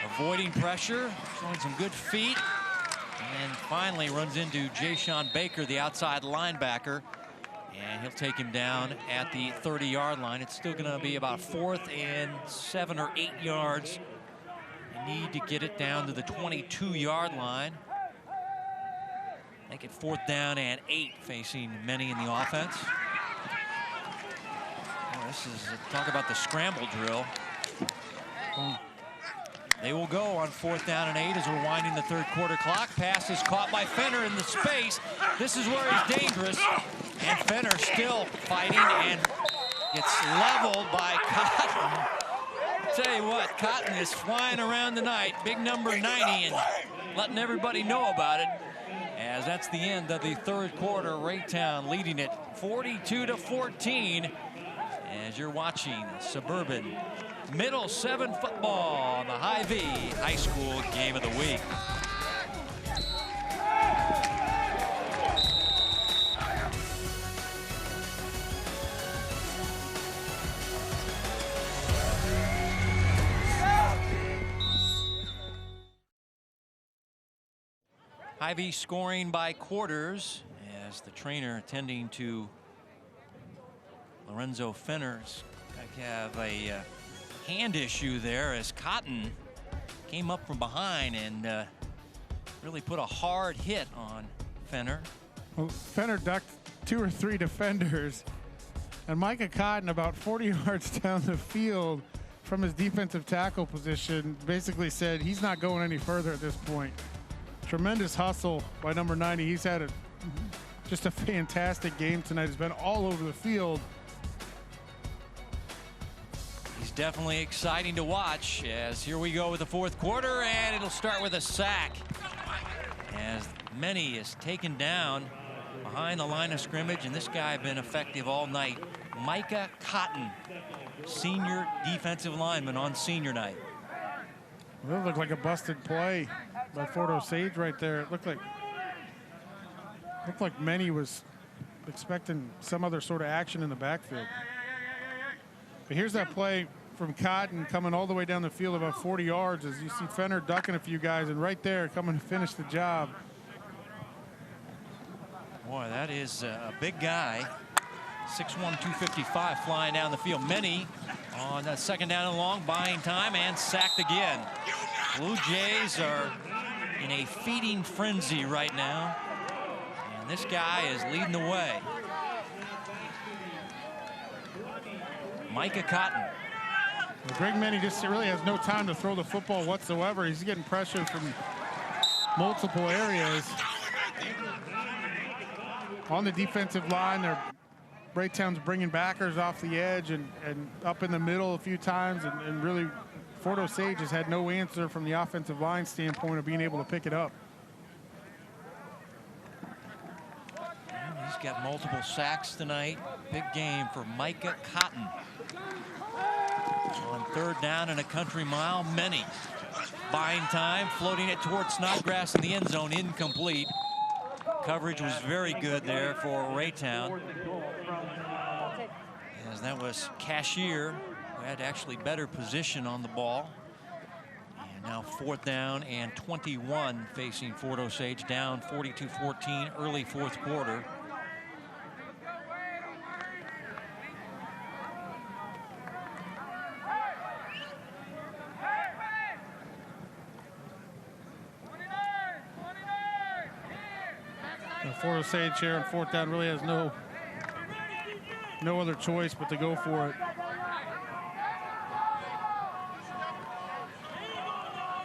S1: avoiding pressure, showing some good feet, and finally runs into Jayshon Baker, the outside linebacker, and he'll take him down at the 30-yard line. It's still going to be about 4th and 7 or 8 yards. You need to get it down to the 22-yard line. Make it 4th down and 8 facing many in the offense. Oh, this is talk about the scramble drill. They will go on 4th down and 8 as we're winding the third quarter clock. Pass is caught by Fenner in the space. This is where he's dangerous. And Fenner still fighting and gets leveled by Cotton. Tell you what, Cotton is flying around tonight. Big number 90 and letting everybody know about it. As that's the end of the third quarter. Raytown leading it 42-14 as you're watching Suburban Middle 7 football on the Hy-Vee High School Game of the Week. Hy-Vee scoring by quarters as the trainer attending to Lorenzo Fenner's. I have a hand issue there as Cotton came up from behind and really put a hard hit on Fenner.
S2: Well, Fenner ducked 2 or 3 defenders, and Micah Cotton, about 40 yards down the field from his defensive tackle position, basically said he's not going any further at this point. Tremendous hustle by number 90. He's had just a fantastic game tonight. He's been all over the field.
S1: He's definitely exciting to watch as here we go with the fourth quarter, and it'll start with a sack as Many is taken down behind the line of scrimmage, and this guy been effective all night. Micah Cotton, senior defensive lineman on senior night.
S2: Well, that looked like a busted play by Fort Osage right there. It looked like Many was expecting some other sort of action in the backfield. But here's that play from Cotton coming all the way down the field about 40 yards as you see Fenner ducking a few guys, and right there coming to finish the job.
S1: Boy, that is a big guy. 6'1", 255 flying down the field. Many on that second down and long, buying time, and sacked again. Blue Jays are in a feeding frenzy right now, and this guy is leading the way. Micah Cotton.
S2: Well, Greg Many just really has no time to throw the football whatsoever. He's getting pressure from multiple areas. On the defensive line, Raytown's bringing backers off the edge and up in the middle a few times, and really Fort Osage has had no answer from the offensive line standpoint of being able to pick it up.
S1: And he's got multiple sacks tonight. Big game for Micah Cotton. On third down and a country mile, Many buying time, floating it towards Snodgrass in the end zone, incomplete. Coverage was very good there for Raytown, as that was Cashier, who had actually better position on the ball. And now fourth down and 21 facing Fort Osage, down 42-14 early fourth quarter.
S2: Fort Osage here on 4th down really has no other choice but to go for it.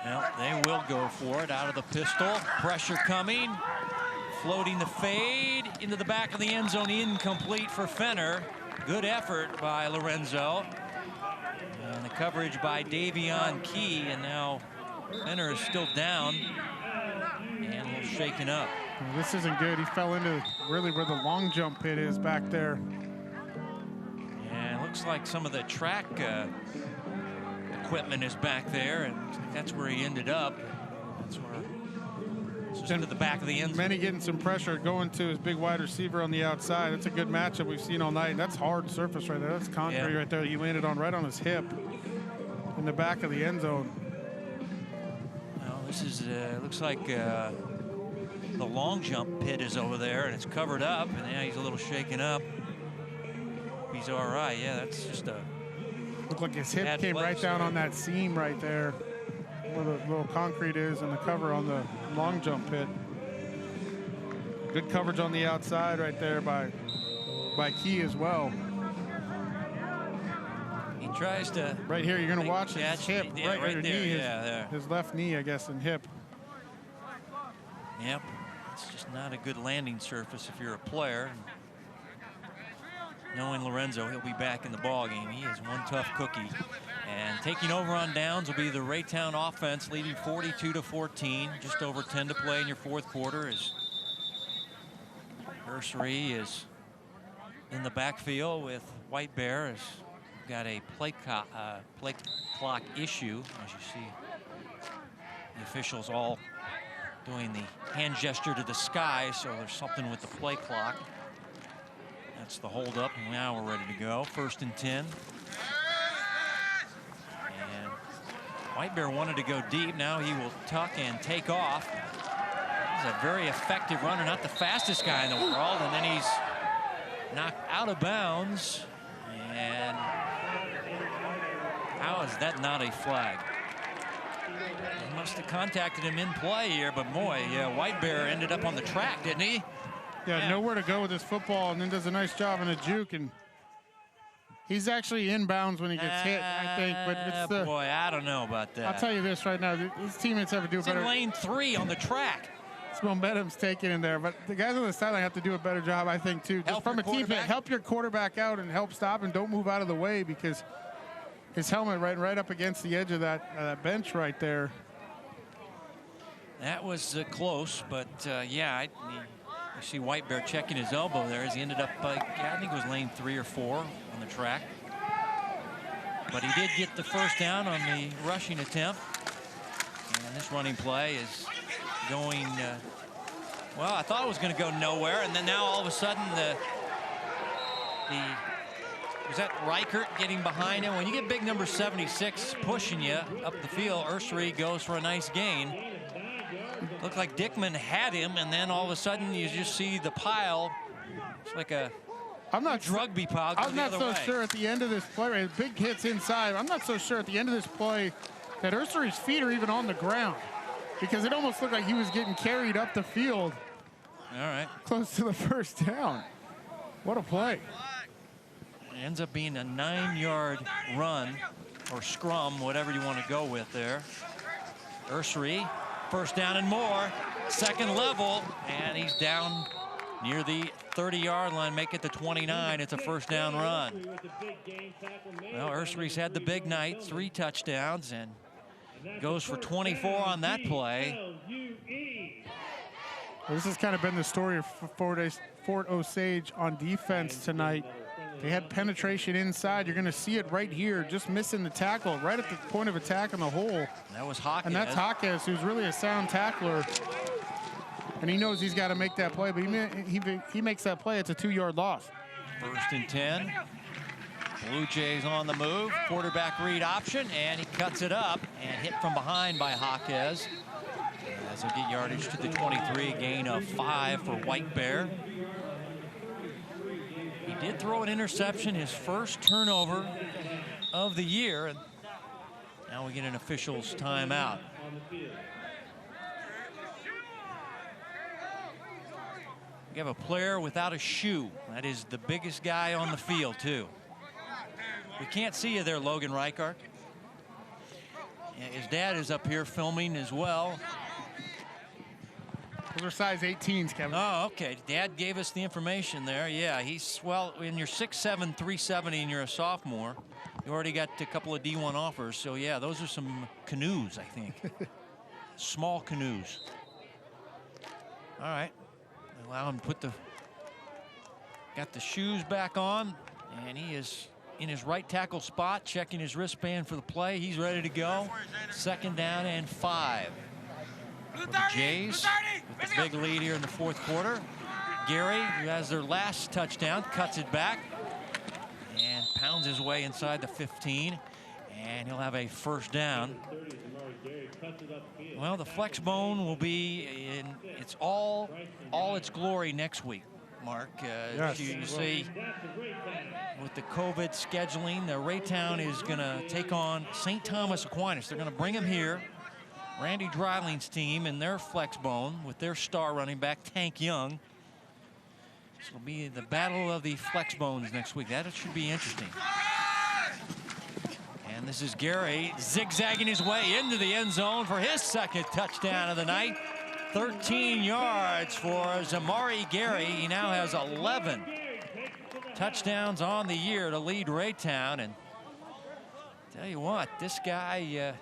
S1: Well, they will go for it out of the pistol. Pressure coming. Floating the fade into the back of the end zone. Incomplete for Fenner. Good effort by Lorenzo. And the coverage by Davion Key. And now Fenner is still down and a little shaken up.
S2: Well, this isn't good. He fell into really where the long jump pit is back there.
S1: And it looks like some of the track equipment is back there, and that's where he ended up. That's where it's just into the back of the end zone.
S2: Manny getting some pressure going to his big wide receiver on the outside. That's a good matchup we've seen all night. That's hard surface right there. That's concrete right there. He landed on right on his hip in the back of the end zone.
S1: Well, this is looks like the long jump pit is over there, and it's covered up, and now he's a little shaken up. He's all right. Yeah, that's just a
S2: looked like his hip came right down on that seam right there where the little concrete is and the cover on the long jump pit. Good coverage on the outside right there by Key as well.
S1: He tries to
S2: right here. You're going to watch his hip right
S1: there.
S2: Knee,
S1: there.
S2: His left knee, I guess, and hip.
S1: Yep, it's just not a good landing surface if you're a player. Knowing Lorenzo, he'll be back in the ball game. He is one tough cookie. And taking over on downs will be the Raytown offense, leading 42-14. Just over 10 to play in your 4th quarter. As Nursery is in the backfield with White Bear. Has got a play clock issue, as you see. The officials all doing the hand gesture to the sky, so there's something with the play clock. That's the hold up, and now we're ready to go. 1st and 10. And White Bear wanted to go deep. Now he will tuck and take off. He's a very effective runner, not the fastest guy in the world, and then he's knocked out of bounds. And how is that not a flag? He must have contacted him in play here, but boy, yeah, White Bear ended up on the track, didn't he?
S2: Yeah, nowhere to go with this football, and then does a nice job in a juke, and he's actually inbounds when he gets hit, I think. But it's the
S1: boy, I don't know about that.
S2: I'll tell you this right now: his teammates have to do a better.
S1: In lane 3 on the track.
S2: This momentum's taken in there, but the guys on the sideline have to do a better job, I think, too. Just from a team, help your quarterback out and help stop and don't move out of the way, because his helmet right up against the edge of that bench right there.
S1: That was close, but yeah. You see White Bear checking his elbow there as he ended up, I think it was lane 3 or 4 on the track. But he did get the 1st down on the rushing attempt. And this running play is going, well, I thought it was going to go nowhere. And then now all of a sudden was that Reichert getting behind him? When you get big number 76 pushing you up the field, Ursary goes for a nice gain. Looked like Dickman had him, and then all of a sudden you just see the pile. It's like a rugby pile.
S2: I'm not so sure at the end of this play. Big hits inside. I'm not so sure at the end of this play that Ursary's feet are even on the ground, because it almost looked like he was getting carried up the field.
S1: All right.
S2: Close to the 1st down. What a play.
S1: It ends up being a 9-yard run or scrum, whatever you want to go with there. Ursary. 1st down and more, 2nd level, and he's down near the 30-yard line, make it the 29. It's a 1st down run. Well, Ursary's had the big night, 3 touchdowns, and goes for 24 on that play.
S2: Well, this has kind of been the story of Fort Osage on defense tonight. They had penetration inside. You're going to see it right here, just missing the tackle, right at the point of attack in the hole.
S1: That was Hawkins.
S2: And that's Hawkins, who's really a sound tackler. And he knows he's got to make that play, but he makes that play. It's a 2-yard loss.
S1: 1st and 10. Blue Jays on the move. Quarterback read option, and he cuts it up and hit from behind by Hawkins. As he'll get yardage to the 23, gain of 5 for White Bear. He did throw an interception, his 1st turnover of the year. And now we get an official's timeout. We have a player without a shoe. That is the biggest guy on the field, too. We can't see you there, Logan Reichart. Yeah, his dad is up here filming as well.
S2: Those are size 18s, Kevin.
S1: Oh, okay. Dad gave us the information there. Yeah, he's, well, when you're 6'7", 370 and you're a sophomore, you already got a couple of D1 offers. So, yeah, those are some canoes, I think. Small canoes. All right. Allow him to put the, got the shoes back on, and he is in his right tackle spot, checking his wristband for the play. He's ready to go. 2nd down and 5. For the Jays with the big lead here in the 4th quarter. Gary, who has their last touchdown, cuts it back and pounds his way inside the 15, and he'll have a 1st down. Well, the flex bone will be in its all its glory next week, Mark.
S2: Yes.
S1: You see, with the COVID scheduling, Raytown is going to take on St. Thomas Aquinas. They're going to bring him here. Randy Dryling's team and their flex bone with their star running back, Tank Young. This will be the battle of the flex bones next week. That should be interesting. And this is Gary zigzagging his way into the end zone for his 2nd touchdown of the night. 13 yards for Zamari Gary. He now has 11 touchdowns on the year to lead Raytown. And tell you what, this guy,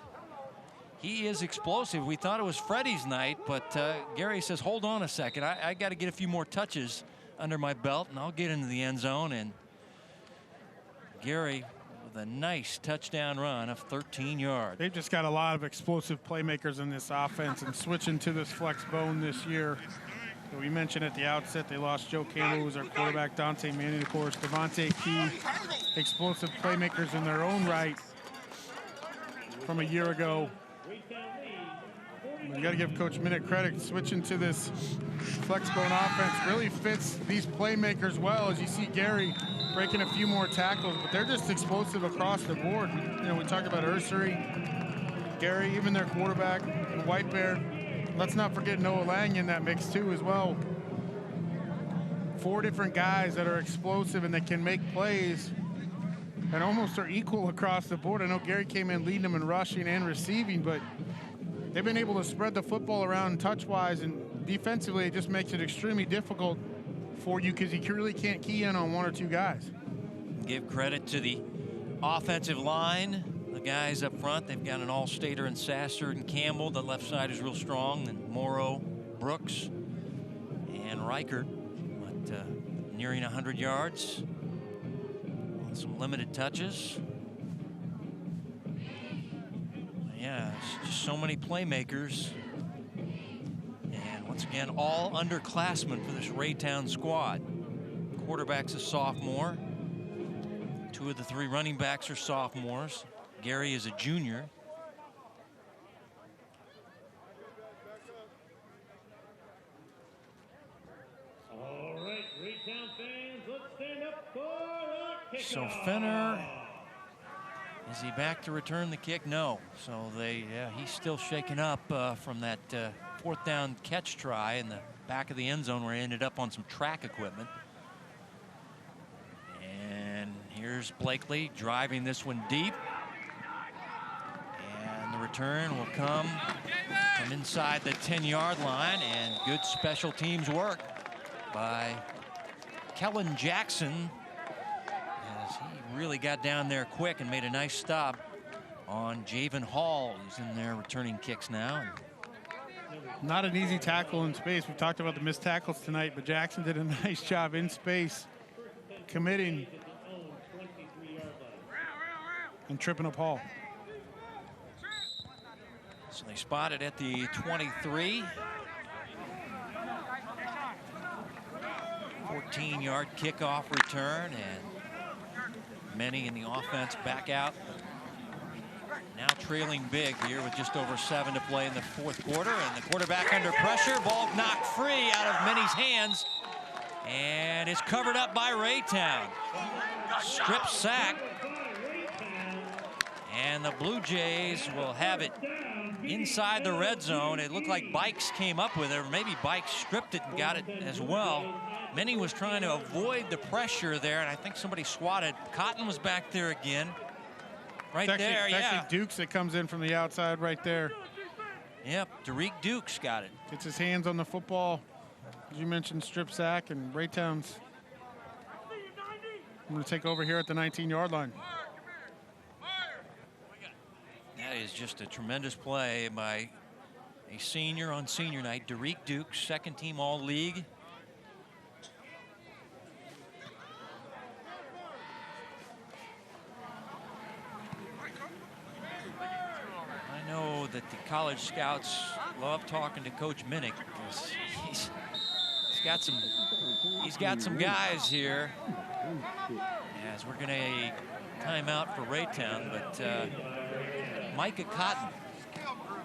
S1: he is explosive. We thought it was Freddie's night, but Gary says, hold on a second. I got to get a few more touches under my belt, and I'll get into the end zone. And Gary with a nice touchdown run of 13 yards.
S2: They've just got a lot of explosive playmakers in this offense, and switching to this flex bone this year. We mentioned at the outset they lost Joe Campbell, who was our quarterback, Dante Manning, of course, Devontae Key, explosive playmakers in their own right from a year ago. You got to give Coach Minnick credit. Switching to this flex bone offense really fits these playmakers well, as you see Gary breaking a few more tackles, but they're just explosive across the board. We talked about Ursary, Gary, even their quarterback, White Bear. Let's not forget Noah Lang in that mix too as well. 4 different guys that are explosive and that can make plays and almost are equal across the board. I know Gary came in leading them in rushing and receiving, but they've been able to spread the football around touch-wise, and defensively it just makes it extremely difficult for you because you really can't key in on 1 or 2 guys.
S1: Give credit to the offensive line, the guys up front. They've got an all-stater in Sasser and Campbell. The left side is real strong, and Morrow, Brooks, and Reichert. But nearing 100 yards on some limited touches. Yeah, it's just so many playmakers. And once again, all underclassmen for this Raytown squad. Quarterback's a sophomore. 2 of the 3 running backs are sophomores. Gary is a junior.
S4: All right, Raytown fans, let's stand up for the kickoff.
S1: So Fenner, is he back to return the kick? No. So he's still shaken up from that 4th down catch try in the back of the end zone where he ended up on some track equipment. And here's Blakely driving this one deep. And the return will come from inside the 10-yard line, and good special teams work by Kellen Jackson, as he really got down there quick and made a nice stop on Javen Hall, who's in there returning kicks now.
S2: Not an easy tackle in space. We've talked about the missed tackles tonight, but Jackson did a nice job in space, committing and tripping up Hall.
S1: So they spot it at the 23. 14-yard kickoff return, and many in the offense back out. Now trailing big here with just over 7 to play in the 4th quarter, and the quarterback under pressure. Ball knocked free out of Minnie's hands, and is covered up by Raytown. Strip sack, And the Blue Jays will have it inside the red zone. It looked like Bikes came up with it, or maybe Bikes stripped it and got it as well. Minnie was trying to avoid the pressure there, and I think somebody swatted. Cotton was back there again. Right there,
S2: it's actually Dukes that comes in from the outside right there.
S1: Yep, Derek Dukes got it.
S2: Gets his hands on the football. As you mentioned, strip sack, and Raytown's going to take over here at the 19-yard line.
S1: That is just a tremendous play by a senior on senior night, Derek Dukes, second team All-League. I know that the college scouts love talking to Coach Minnick because he's got some guys here. As we're going to timeout for Raytown, but Micah Cotton,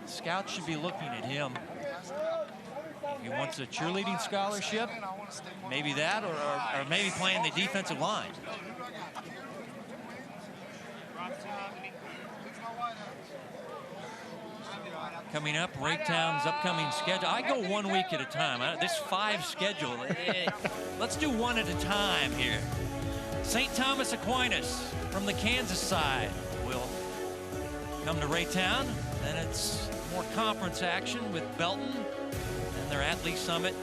S1: scouts should be looking at him. If he wants a cheerleading scholarship, maybe that, or maybe playing the defensive line. Coming up, Raytown's upcoming schedule. I go 1 week at a time. This 5 schedule, let's do one at a time here. St. Thomas Aquinas from the Kansas side will come to Raytown. Then it's more conference action with Belton. And they're at Lee Summit,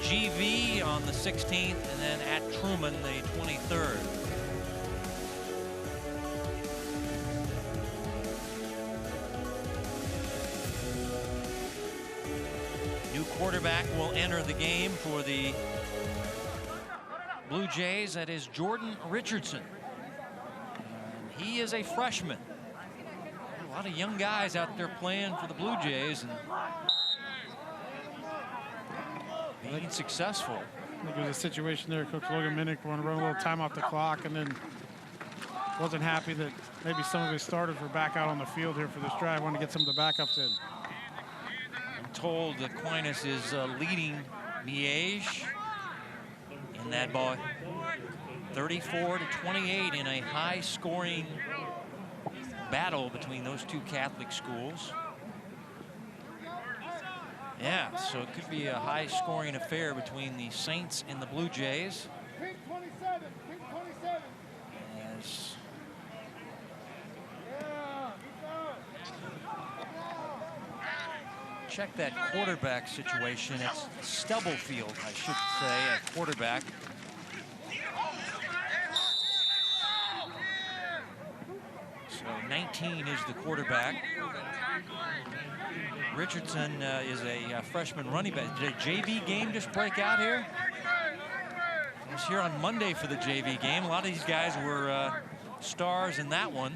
S1: GV on the 16th, and then at Truman the 23rd. New quarterback will enter the game for the Blue Jays. That is Jordan Richardson. And he is a freshman. A lot of young guys out there playing for the Blue Jays and being successful.
S2: I think there's a situation there. Coach Logan Minnick wanted to run a little time off the clock and then wasn't happy that maybe some of his starters were back out on the field here for this drive. Wanted to get some of the backups in.
S1: I'm told Aquinas is leading Liège in that ball. 34-28 in a high-scoring battle between those two Catholic schools. Yeah, so it could be a high-scoring affair between the Saints and the Blue Jays. As check that quarterback situation. It's Stubblefield, I should say, at quarterback. So 19 is the quarterback. Richardson is a freshman running back. Did a JV game just break out here? I was here on Monday for the JV game. A lot of these guys were stars in that one.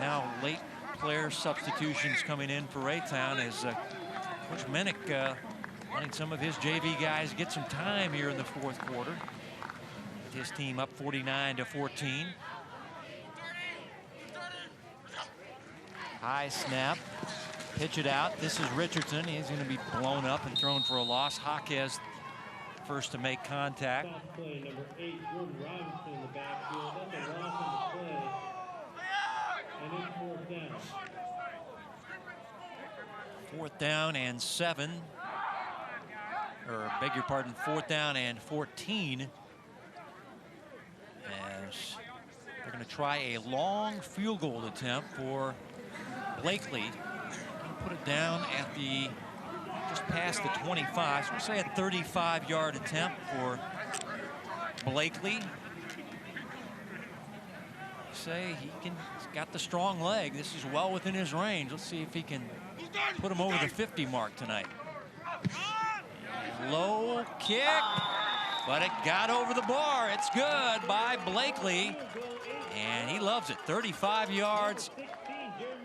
S1: Now late player substitutions coming in for Raytown as Coach Minnick wanting some of his JV guys get some time here in the fourth quarter. His team up 49-14. High snap, pitch it out. This is Richardson. He's going to be blown up and thrown for a loss. Jaquez first to make contact.
S4: Play number 8, Jordan Robinson in the backfield. That's a loss on the play. And it's fourth down.
S1: Fourth down and 7. Or beg your pardon, fourth down and 14. As they're going to try a long field goal attempt for Blakely. Put it down at the just past the 25. So we'll say a 35-yard attempt for Blakely. Say he's got the strong leg. This is well within his range. Let's see if he can put him over the 50 mark tonight. Low kick, but it got over the bar. It's good by Blakely, and he loves it. 35 yards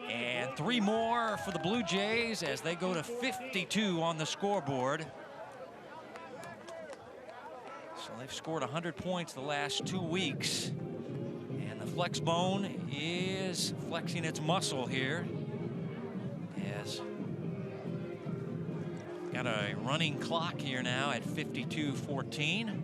S1: and 3 more for the Blue Jays as they go to 52 on the scoreboard. So they've scored 100 points the last 2 weeks. And the flex bone is flexing its muscle here. As got a running clock here now at 52-14.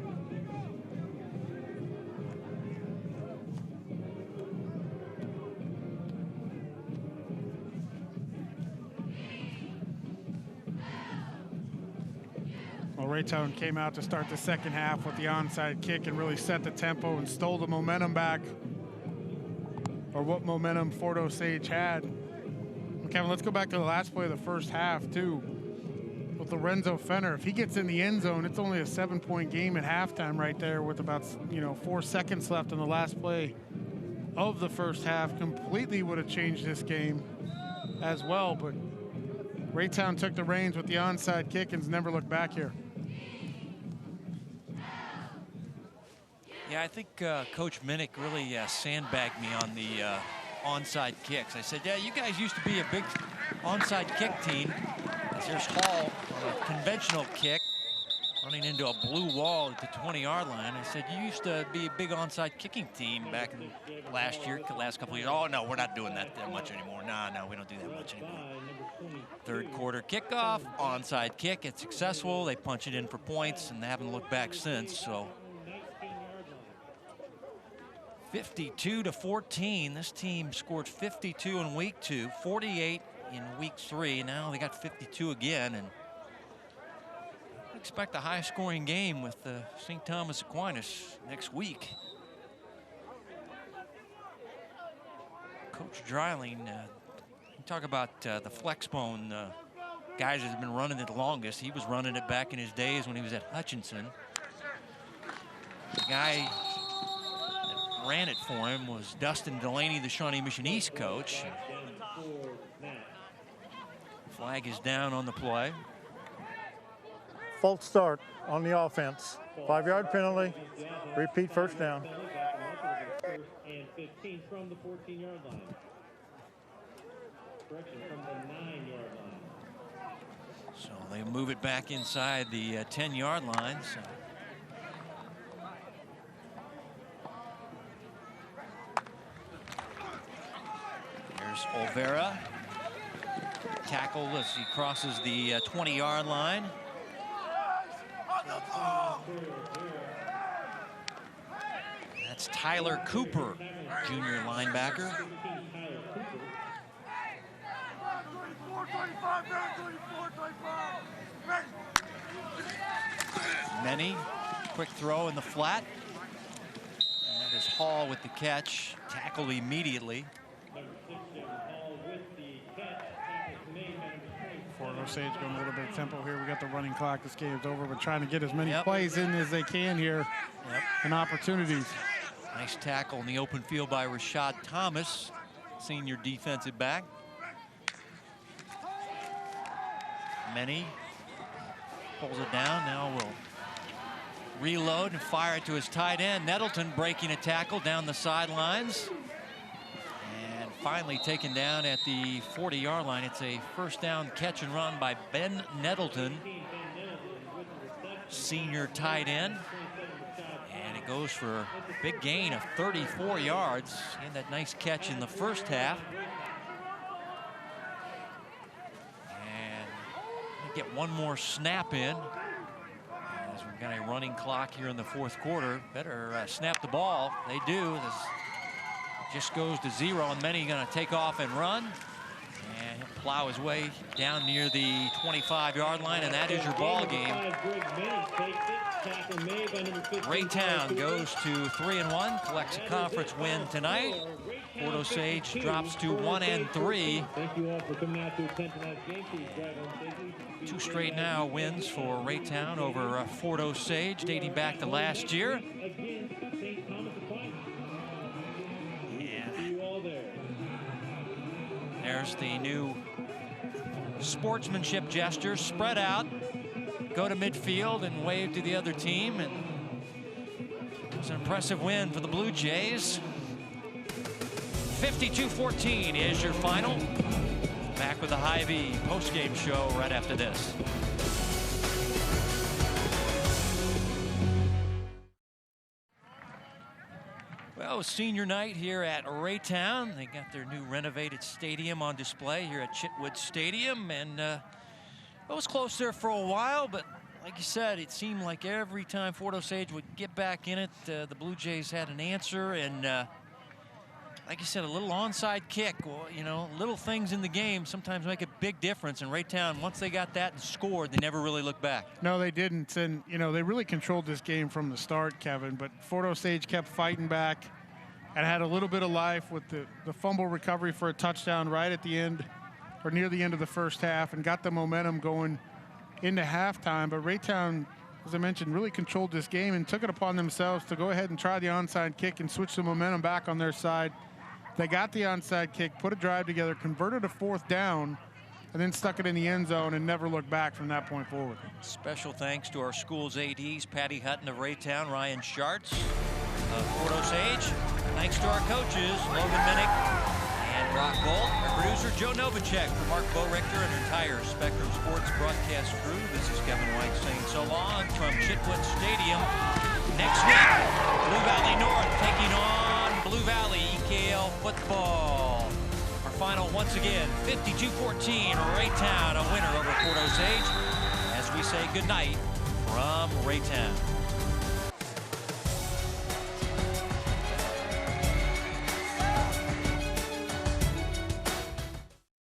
S2: Raytown came out to start the second half with the onside kick and really set the tempo and stole the momentum back, or what momentum Fort Osage had. Kevin, let's go back to the last play of the first half, too. With Lorenzo Fenner, if he gets in the end zone, it's only a 7-point game at halftime right there with about 4 seconds left in the last play of the first half. Completely would have changed this game as well, but Raytown took the reins with the onside kick and has never looked back here.
S1: Yeah, I think Coach Minnick really sandbagged me on the onside kicks. I said, yeah, you guys used to be a big onside kick team. Here's Hall on a conventional kick, running into a blue wall at the 20-yard line. I said, you used to be a big onside kicking team back in last couple of years. Oh, no, we're not doing that much anymore. No, we don't do that much anymore. Third quarter kickoff, onside kick. It's successful. They punch it in for points, and they haven't looked back since. So 52-14. This team scored 52 in week 2, 48 in week 3. Now they got 52 again, and I expect a high-scoring game with St. Thomas Aquinas next week. Coach Dreiling, you talk about the flex bone guys that have been running it the longest. He was running it back in his days when he was at Hutchinson. The guy ran it for him was Dustin Delaney, the Shawnee Mission East coach. Flag is down on the play.
S3: False start on the offense. 5-yard penalty. Repeat first down.
S4: And 15 from the 14-yard line. Correction, from the 9-yard line.
S1: So they move it back inside the 10-yard line. So here's Olvera. Tackle as he crosses the 20-yard line. That's Tyler Cooper, junior linebacker. Many, quick throw in the flat. And that is Hall with the catch, tackled immediately.
S2: Fort Osage going a little bit of tempo here. We got the running clock. This game's over. We're trying to get as many plays in as they can here and opportunities.
S1: Nice tackle in the open field by Rashad Thomas, senior defensive back. Many pulls it down. Now will reload and fire it to his tight end. Nettleton breaking a tackle down the sidelines. And finally taken down at the 40-yard line. It's a first down catch and run by Ben Nettleton, senior tight end. And it goes for a big gain of 34 yards. And that nice catch in the first half. Get one more snap in as we've got a running clock here in the fourth quarter. Better snap the ball. They do. This just goes to 0, and Many going to take off and run, and he'll plow his way down near the 25-yard line, and that is your ball game. Raytown goes to 3-1, collects a conference win tonight. Fort Osage drops to 1-3.
S4: Thank you all for coming out to attend tonight's game. Please drive home safely.
S1: 2 straight now wins for Raytown over Fort Osage, dating back to last year.
S4: Again, St. Thomas Aquinas. See you all there.
S1: There's the new sportsmanship gesture. Spread out, go to midfield and wave to the other team. And it's an impressive win for the Blue Jays. 52-14 is your final. Back with the Hy-Vee post-game show right after this. Well, senior night here at Raytown. They got their new renovated stadium on display here at Chitwood Stadium. And it was close there for a while, but like you said, it seemed like every time Fort Osage would get back in it, the Blue Jays had an answer. And like you said, a little onside kick, well, you know, little things in the game sometimes make a big difference. And Raytown, once they got that and scored, they never really looked back.
S2: No, they didn't. And, you know, they really controlled this game from the start, Kevin. But Fort Osage kept fighting back and had a little bit of life with the fumble recovery for a touchdown right at the end or near the end of the first half and got the momentum going into halftime. But Raytown, as I mentioned, really controlled this game and took it upon themselves to go ahead and try the onside kick and switch the momentum back on their side. They got the onside kick, put a drive together, converted a 4th down, and then stuck it in the end zone and never looked back from that point forward.
S1: Special thanks to our school's ADs, Patty Hutton of Raytown, Ryan Schartz of Fort Osage. Thanks to our coaches, Logan Minnick and Brock Bolt. Our producer, Joe Novacek, for Mark Borichter and entire Spectrum Sports broadcast crew. This is Kevin White saying so long from Chitwood Stadium. Next week, Blue Valley North taking on Blue Valley EKL football. Our final, once again, 52-14, Raytown, a winner over Fort Osage. As we say goodnight from Raytown.